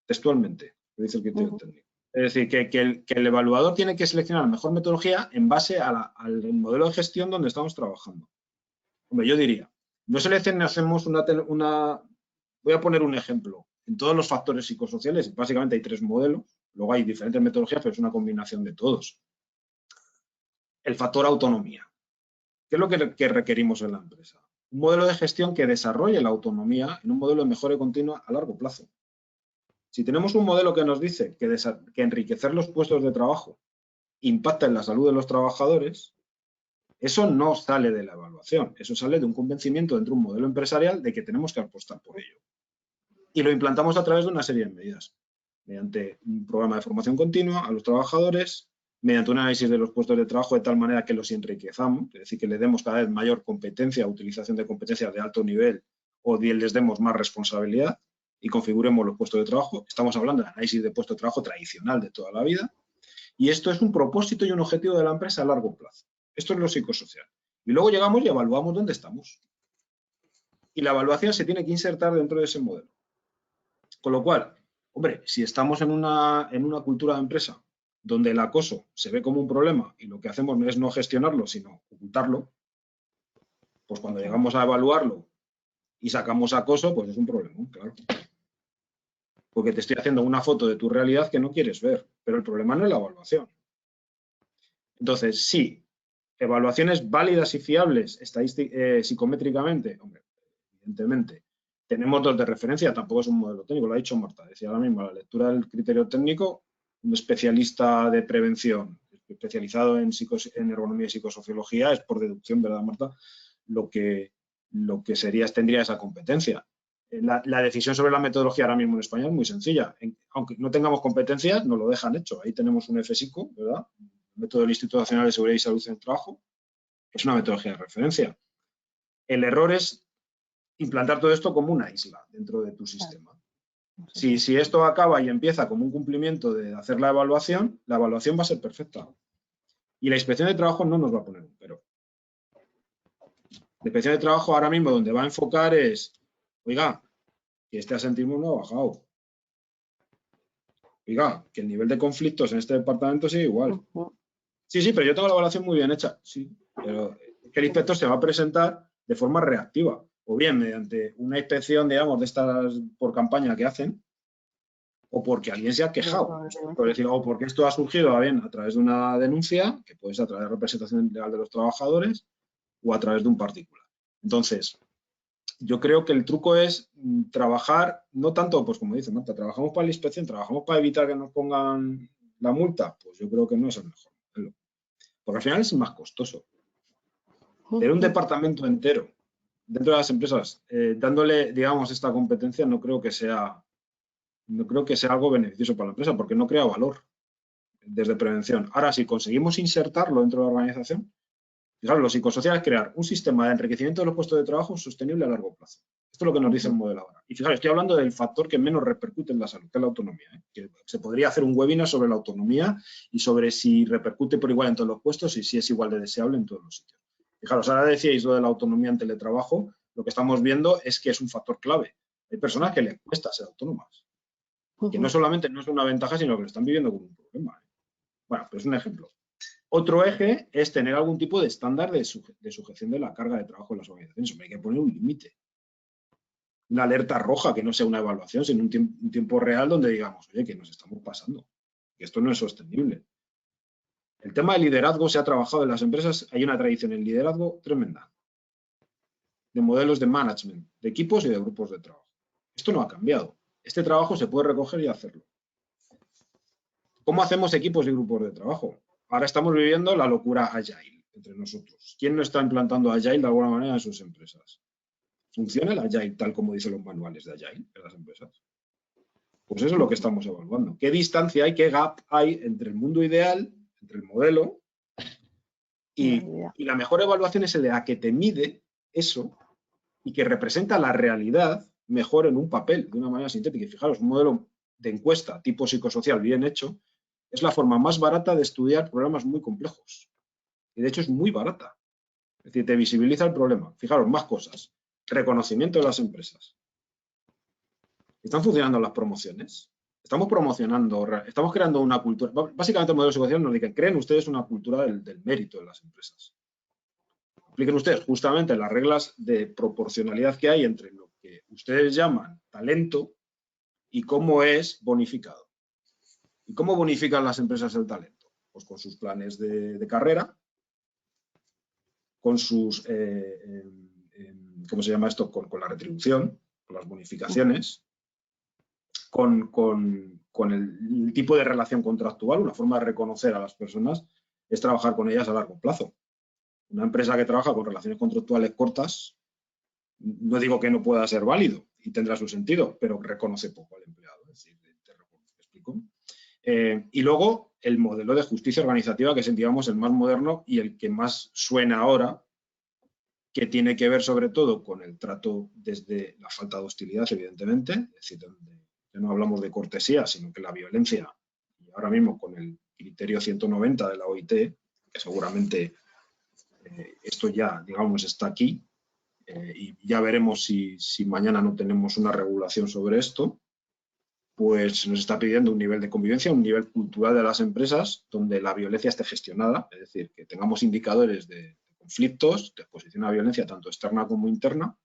textualmente, lo dice el criterio técnico. Es decir, que el evaluador tiene que seleccionar la mejor metodología en base al modelo de gestión donde estamos trabajando. Hombre, yo diría, no seleccionemos voy a poner un ejemplo. En todos los factores psicosociales, básicamente hay 3 modelos, luego hay diferentes metodologías, pero es una combinación de todos. El factor autonomía. ¿Qué es lo que requerimos en la empresa? Un modelo de gestión que desarrolle la autonomía en un modelo de mejora continua a largo plazo. Si tenemos un modelo que nos dice que enriquecer los puestos de trabajo impacta en la salud de los trabajadores, eso no sale de la evaluación, eso sale de un convencimiento dentro de un modelo empresarial de que tenemos que apostar por ello. Y lo implantamos a través de una serie de medidas, mediante un programa de formación continua a los trabajadores, mediante un análisis de los puestos de trabajo de tal manera que los enriquezamos, es decir, que le demos cada vez mayor competencia, utilización de competencias de alto nivel o les demos más responsabilidad y configuremos los puestos de trabajo. Estamos hablando de análisis de puesto de trabajo tradicional de toda la vida y esto es un propósito y un objetivo de la empresa a largo plazo. Esto es lo psicosocial. Y luego llegamos y evaluamos dónde estamos. Y la evaluación se tiene que insertar dentro de ese modelo. Con lo cual, Hombre, si estamos en una cultura de empresa donde el acoso se ve como un problema y lo que hacemos no es no gestionarlo, sino ocultarlo, pues cuando llegamos a evaluarlo y sacamos acoso, pues es un problema, claro. Porque te estoy haciendo una foto de tu realidad que no quieres ver, pero el problema no es la evaluación. Entonces, sí, evaluaciones válidas y fiables psicométricamente, hombre, evidentemente. Tenemos dos de referencia, tampoco es un modelo técnico, lo ha dicho Marta, decía ahora mismo, la lectura del criterio técnico, un especialista de prevención especializado en ergonomía y psicosociología, es por deducción, ¿verdad, Marta? Lo que tendría esa competencia. La decisión sobre la metodología ahora mismo en España es muy sencilla. Aunque no tengamos competencias, nos lo dejan hecho. Ahí tenemos un FSICO, ¿verdad? El método del Instituto Nacional de Seguridad y Salud en el Trabajo. Es una metodología de referencia. El error es implantar todo esto como una isla dentro de tu sistema. Si esto acaba y empieza como un cumplimiento de hacer la evaluación va a ser perfecta. Y la inspección de trabajo no nos va a poner un pero. La inspección de trabajo ahora mismo donde va a enfocar es, oiga, que este asentismo no ha bajado. Oiga, que el nivel de conflictos en este departamento sigue igual. Sí, pero yo tengo la evaluación muy bien hecha. Sí, pero que el inspector se va a presentar de forma reactiva. O bien mediante una inspección, digamos, de estas por campaña que hacen, o porque alguien se ha quejado. O porque esto ha surgido bien a través de una denuncia, que puede ser a través de representación legal de los trabajadores, o a través de un particular. Entonces, yo creo que el truco es trabajar, no tanto, pues como dice Marta, trabajamos para la inspección, trabajamos para evitar que nos pongan la multa, pues yo creo que no es el mejor modelo. Porque al final es más costoso. Tener un departamento entero dentro de las empresas, dándole, digamos, esta competencia, no creo que sea algo beneficioso para la empresa, porque no crea valor desde prevención. Ahora, si conseguimos insertarlo dentro de la organización, fijaros, lo psicosocial es crear un sistema de enriquecimiento de los puestos de trabajo sostenible a largo plazo. Esto es lo que nos dice el modelo ahora. Y fijaros, estoy hablando del factor que menos repercute en la salud, que es la autonomía. Que se podría hacer un webinar sobre la autonomía y sobre si repercute por igual en todos los puestos y si es igual de deseable en todos los sitios. Fijaros, ahora decíais lo de la autonomía en teletrabajo, lo que estamos viendo es que es un factor clave. Hay personas que les cuesta ser autónomas, que no solamente no es una ventaja, sino que lo están viviendo como un problema. Bueno, pues es un ejemplo. Otro eje es tener algún tipo de estándar de sujeción de la carga de trabajo en las organizaciones. Hay que poner un límite. Una alerta roja, que no sea una evaluación, sino un tiempo real donde digamos, oye, que nos estamos pasando, que esto no es sostenible. El tema del liderazgo se ha trabajado en las empresas, hay una tradición en liderazgo tremenda, de modelos de management, de equipos y de grupos de trabajo. Esto no ha cambiado. Este trabajo se puede recoger y hacerlo. ¿Cómo hacemos equipos y grupos de trabajo? Ahora estamos viviendo la locura Agile entre nosotros. ¿Quién no está implantando Agile de alguna manera en sus empresas? ¿Funciona el Agile tal como dicen los manuales de Agile en las empresas? Pues eso es lo que estamos evaluando. ¿Qué distancia hay, qué gap hay entre el mundo ideal, entre el modelo y la mejor evaluación es la que te mide eso y que representa la realidad mejor en un papel, de una manera sintética? Y fijaros, un modelo de encuesta tipo psicosocial bien hecho es la forma más barata de estudiar problemas muy complejos. Y de hecho es muy barata. Es decir, te visibiliza el problema. Fijaros, más cosas. Reconocimiento de las empresas. ¿Están funcionando las promociones? Estamos creando una cultura. Básicamente el modelo psicosocial nos dice que creen ustedes una cultura del mérito en las empresas. Apliquen ustedes justamente las reglas de proporcionalidad que hay entre lo que ustedes llaman talento y cómo es bonificado. ¿Y cómo bonifican las empresas el talento? Pues con sus planes de carrera, con sus, ¿cómo se llama esto? Con la retribución, con las bonificaciones, con el tipo de relación contractual. Una forma de reconocer a las personas es trabajar con ellas a largo plazo. Una empresa que trabaja con relaciones contractuales cortas, no digo que no pueda ser válido y tendrá su sentido, pero reconoce poco al empleado. Es decir, ¿me explico? Y luego el modelo de justicia organizativa, que es, digamos, el más moderno y el que más suena ahora, que tiene que ver sobre todo con el trato desde la falta de hostilidad, evidentemente, es decir, donde ya no hablamos de cortesía, sino que la violencia, y ahora mismo con el criterio 190 de la OIT, que seguramente esto ya, digamos, está aquí, y ya veremos si mañana no tenemos una regulación sobre esto. pues nos está pidiendo un nivel de convivencia, un nivel cultural de las empresas donde la violencia esté gestionada, es decir, que tengamos indicadores de conflictos, de exposición a violencia tanto externa como interna.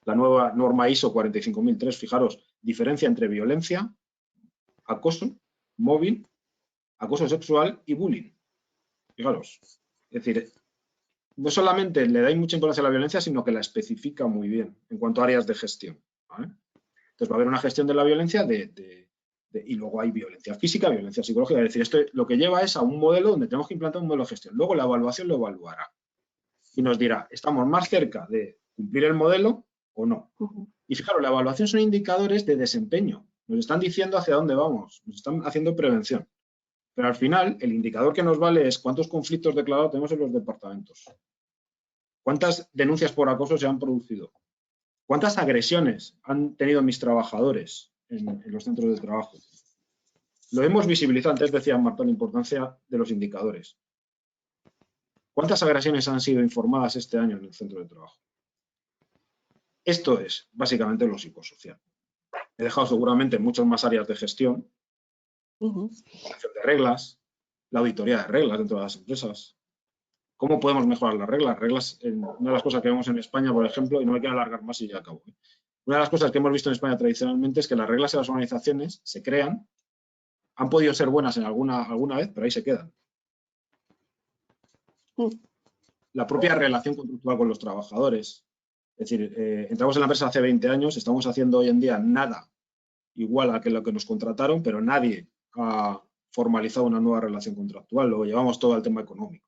La nueva norma ISO 45003, fijaros, diferencia entre violencia, acoso, móvil, acoso sexual y bullying. Fijaros, es decir, no solamente le da mucha importancia a la violencia, sino que la especifica muy bien en cuanto a áreas de gestión, ¿vale? Entonces va a haber una gestión de la violencia y luego hay violencia física, violencia psicológica. Es decir, esto lo que lleva es a un modelo donde tenemos que implantar un modelo de gestión. Luego la evaluación lo evaluará y nos dirá, ¿estamos más cerca de cumplir el modelo o no? Y fijaros, la evaluación son indicadores de desempeño. Nos están diciendo hacia dónde vamos, nos están haciendo prevención. Pero al final, el indicador que nos vale es cuántos conflictos declarados tenemos en los departamentos. ¿Cuántas denuncias por acoso se han producido? ¿Cuántas agresiones han tenido mis trabajadores en los centros de trabajo? Lo hemos visibilizado, antes decía Marta la importancia de los indicadores. ¿Cuántas agresiones han sido informadas este año en el centro de trabajo? Esto es básicamente lo psicosocial. He dejado seguramente muchas más áreas de gestión, de reglas, la auditoría de reglas dentro de las empresas. ¿Cómo podemos mejorar las reglas? Una de las cosas que vemos en España, por ejemplo, y no me quiero alargar más y ya acabo. Una de las cosas que hemos visto en España tradicionalmente es que las reglas en las organizaciones se crean, han podido ser buenas en alguna vez, pero ahí se quedan. La propia relación contractual con los trabajadores. Es decir, entramos en la empresa hace 20 años, estamos haciendo hoy en día nada igual a lo que nos contrataron, pero nadie ha formalizado una nueva relación contractual. Luego llevamos todo al tema económico.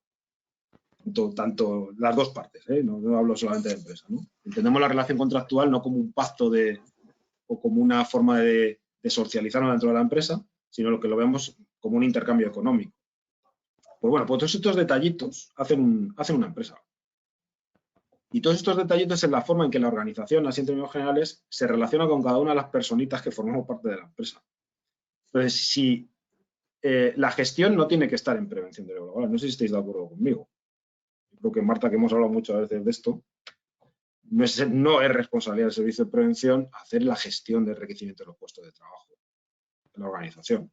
Tanto las dos partes, no hablo solamente de empresa, ¿no? Entendemos la relación contractual no como un pacto o como una forma de socializarnos dentro de la empresa, sino que lo vemos como un intercambio económico. Pues bueno, pues todos estos detallitos hacen una empresa. Y todos estos detallitos es la forma en que la organización, así en términos generales, se relaciona con cada una de las personitas que formamos parte de la empresa. Entonces, si la gestión no tiene que estar en prevención de riesgo laboral, no sé si estáis de acuerdo conmigo. Creo que Marta, que hemos hablado muchas veces de esto, no es responsabilidad del servicio de prevención hacer la gestión del enriquecimiento de los puestos de trabajo en la organización,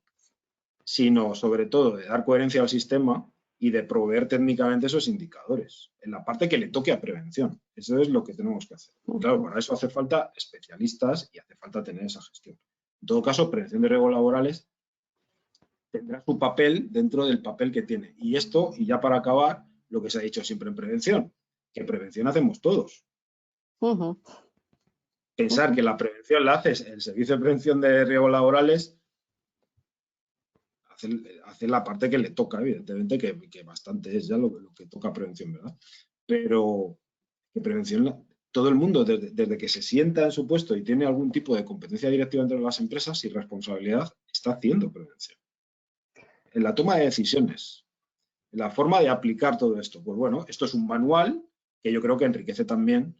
sino sobre todo de dar coherencia al sistema y de proveer técnicamente esos indicadores en la parte que le toque a prevención. Eso es lo que tenemos que hacer. Claro, para eso hace falta especialistas y hace falta tener esa gestión. En todo caso, prevención de riesgos laborales tendrá su papel dentro del papel que tiene. Y esto, y ya para acabar, lo que se ha dicho siempre en prevención, que prevención hacemos todos. Pensar que la prevención la hace el Servicio de Prevención de Riesgos Laborales, hace la parte que le toca, evidentemente, que bastante es ya lo que toca prevención, ¿verdad? Pero que prevención, todo el mundo, desde que se sienta en su puesto y tiene algún tipo de competencia directiva entre las empresas y responsabilidad, está haciendo prevención. En la toma de decisiones, en la forma de aplicar todo esto. Pues bueno, esto es un manual que yo creo que enriquece también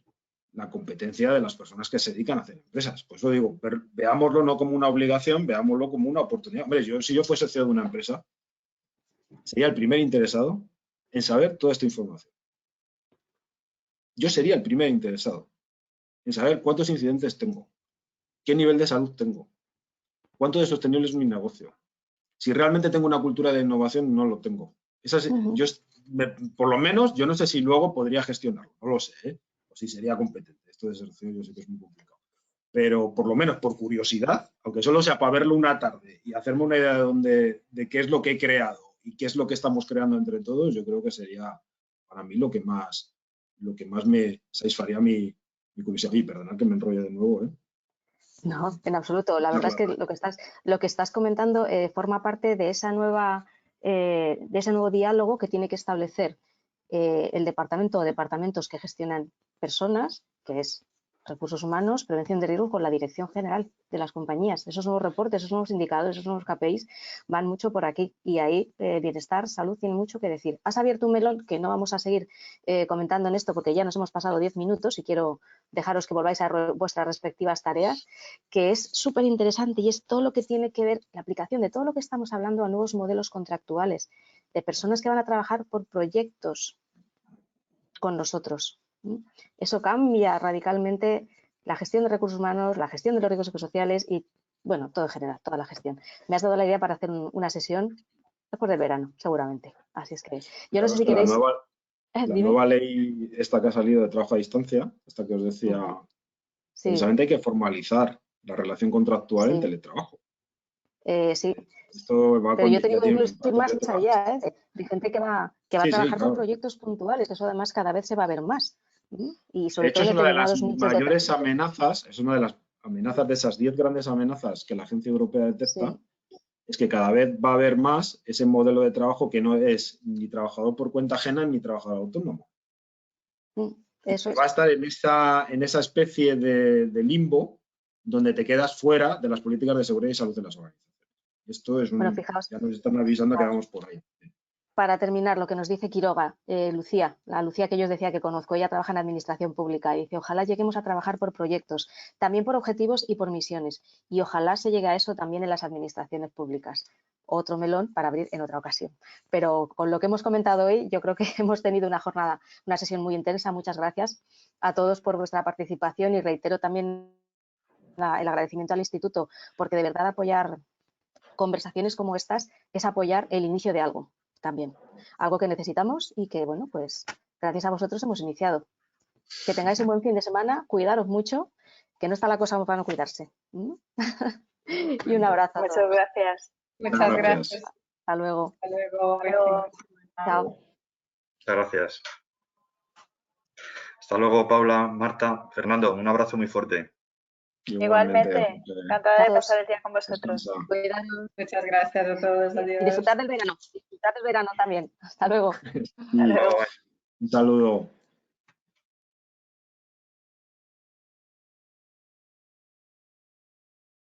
la competencia de las personas que se dedican a hacer empresas. Por eso digo, veámoslo no como una obligación, veámoslo como una oportunidad. Hombre, si yo fuese CEO de una empresa, sería el primer interesado en saber toda esta información. Yo sería el primer interesado en saber cuántos incidentes tengo, qué nivel de salud tengo, cuánto de sostenible es mi negocio. Si realmente tengo una cultura de innovación, no lo tengo. Por lo menos, yo no sé si luego podría gestionarlo, no lo sé, o si sería competente. Esto de ser CEO yo sé que es muy complicado. Pero por lo menos por curiosidad, aunque solo sea para verlo una tarde y hacerme una idea de qué es lo que he creado y qué es lo que estamos creando entre todos, yo creo que sería para mí lo que más me satisfaría mi curiosidad. Y perdonad que me enrollo de nuevo, No, en absoluto. La verdad es que lo que estás comentando forma parte de ese nuevo diálogo que tiene que establecer el departamento o departamentos que gestionan personas, que es recursos humanos, prevención de riesgo, con la dirección general de las compañías. Esos nuevos reportes, esos nuevos indicadores, esos nuevos KPIs van mucho por aquí y ahí bienestar, salud tiene mucho que decir. Has abierto un melón que no vamos a seguir comentando en esto porque ya nos hemos pasado 10 minutos y quiero dejaros que volváis a vuestras respectivas tareas, que es súper interesante y es todo lo que tiene que ver la aplicación de todo lo que estamos hablando a nuevos modelos contractuales, de personas que van a trabajar por proyectos con nosotros. Eso cambia radicalmente la gestión de recursos humanos, la gestión de los riesgos psicosociales y bueno, todo en general, toda la gestión. Me has dado la idea para hacer una sesión después del verano, seguramente. Así es que yo no sé si queréis... La nueva ley esta que ha salido de trabajo a distancia, esta que os decía, sí. precisamente hay que formalizar la relación contractual en teletrabajo. Sí. Esto va pero yo te digo incluso más allá, de gente que va a trabajar por proyectos puntuales, eso además cada vez se va a ver más. Y sobre todo es una de las mayores amenazas, es una de las amenazas de esas 10 grandes amenazas que la Agencia Europea detecta, es que cada vez va a haber más ese modelo de trabajo que no es ni trabajador por cuenta ajena ni trabajador autónomo. Eso es. Va a estar en esa especie de limbo donde te quedas fuera de las políticas de seguridad y salud de las organizaciones. Esto es bueno, fijaos, ya nos están avisando que vamos por ahí. Para terminar, lo que nos dice Quiroga, Lucía, la Lucía que yo os decía que conozco, ella trabaja en administración pública y dice, ojalá lleguemos a trabajar por proyectos, también por objetivos y por misiones, y ojalá se llegue a eso también en las administraciones públicas. Otro melón para abrir en otra ocasión. Pero con lo que hemos comentado hoy, yo creo que hemos tenido una jornada, una sesión muy intensa. Muchas gracias a todos por vuestra participación y reitero también el agradecimiento al Instituto, porque de verdad apoyar conversaciones como estas es apoyar el inicio de algo. También, algo que necesitamos y que, bueno, pues gracias a vosotros hemos iniciado. Que tengáis un buen fin de semana, cuidaros mucho, que no está la cosa para no cuidarse. Y un abrazo. Muchas gracias. Muchas gracias. Hasta luego. Hasta luego. Hasta luego. Chao. Muchas gracias. Hasta luego, Paula, Marta, Fernando, un abrazo muy fuerte. Igualmente, encantada de pasar el día con vosotros. Muchas gracias a todos. Adiós. Y disfrutar del verano también. Hasta luego. Un saludo.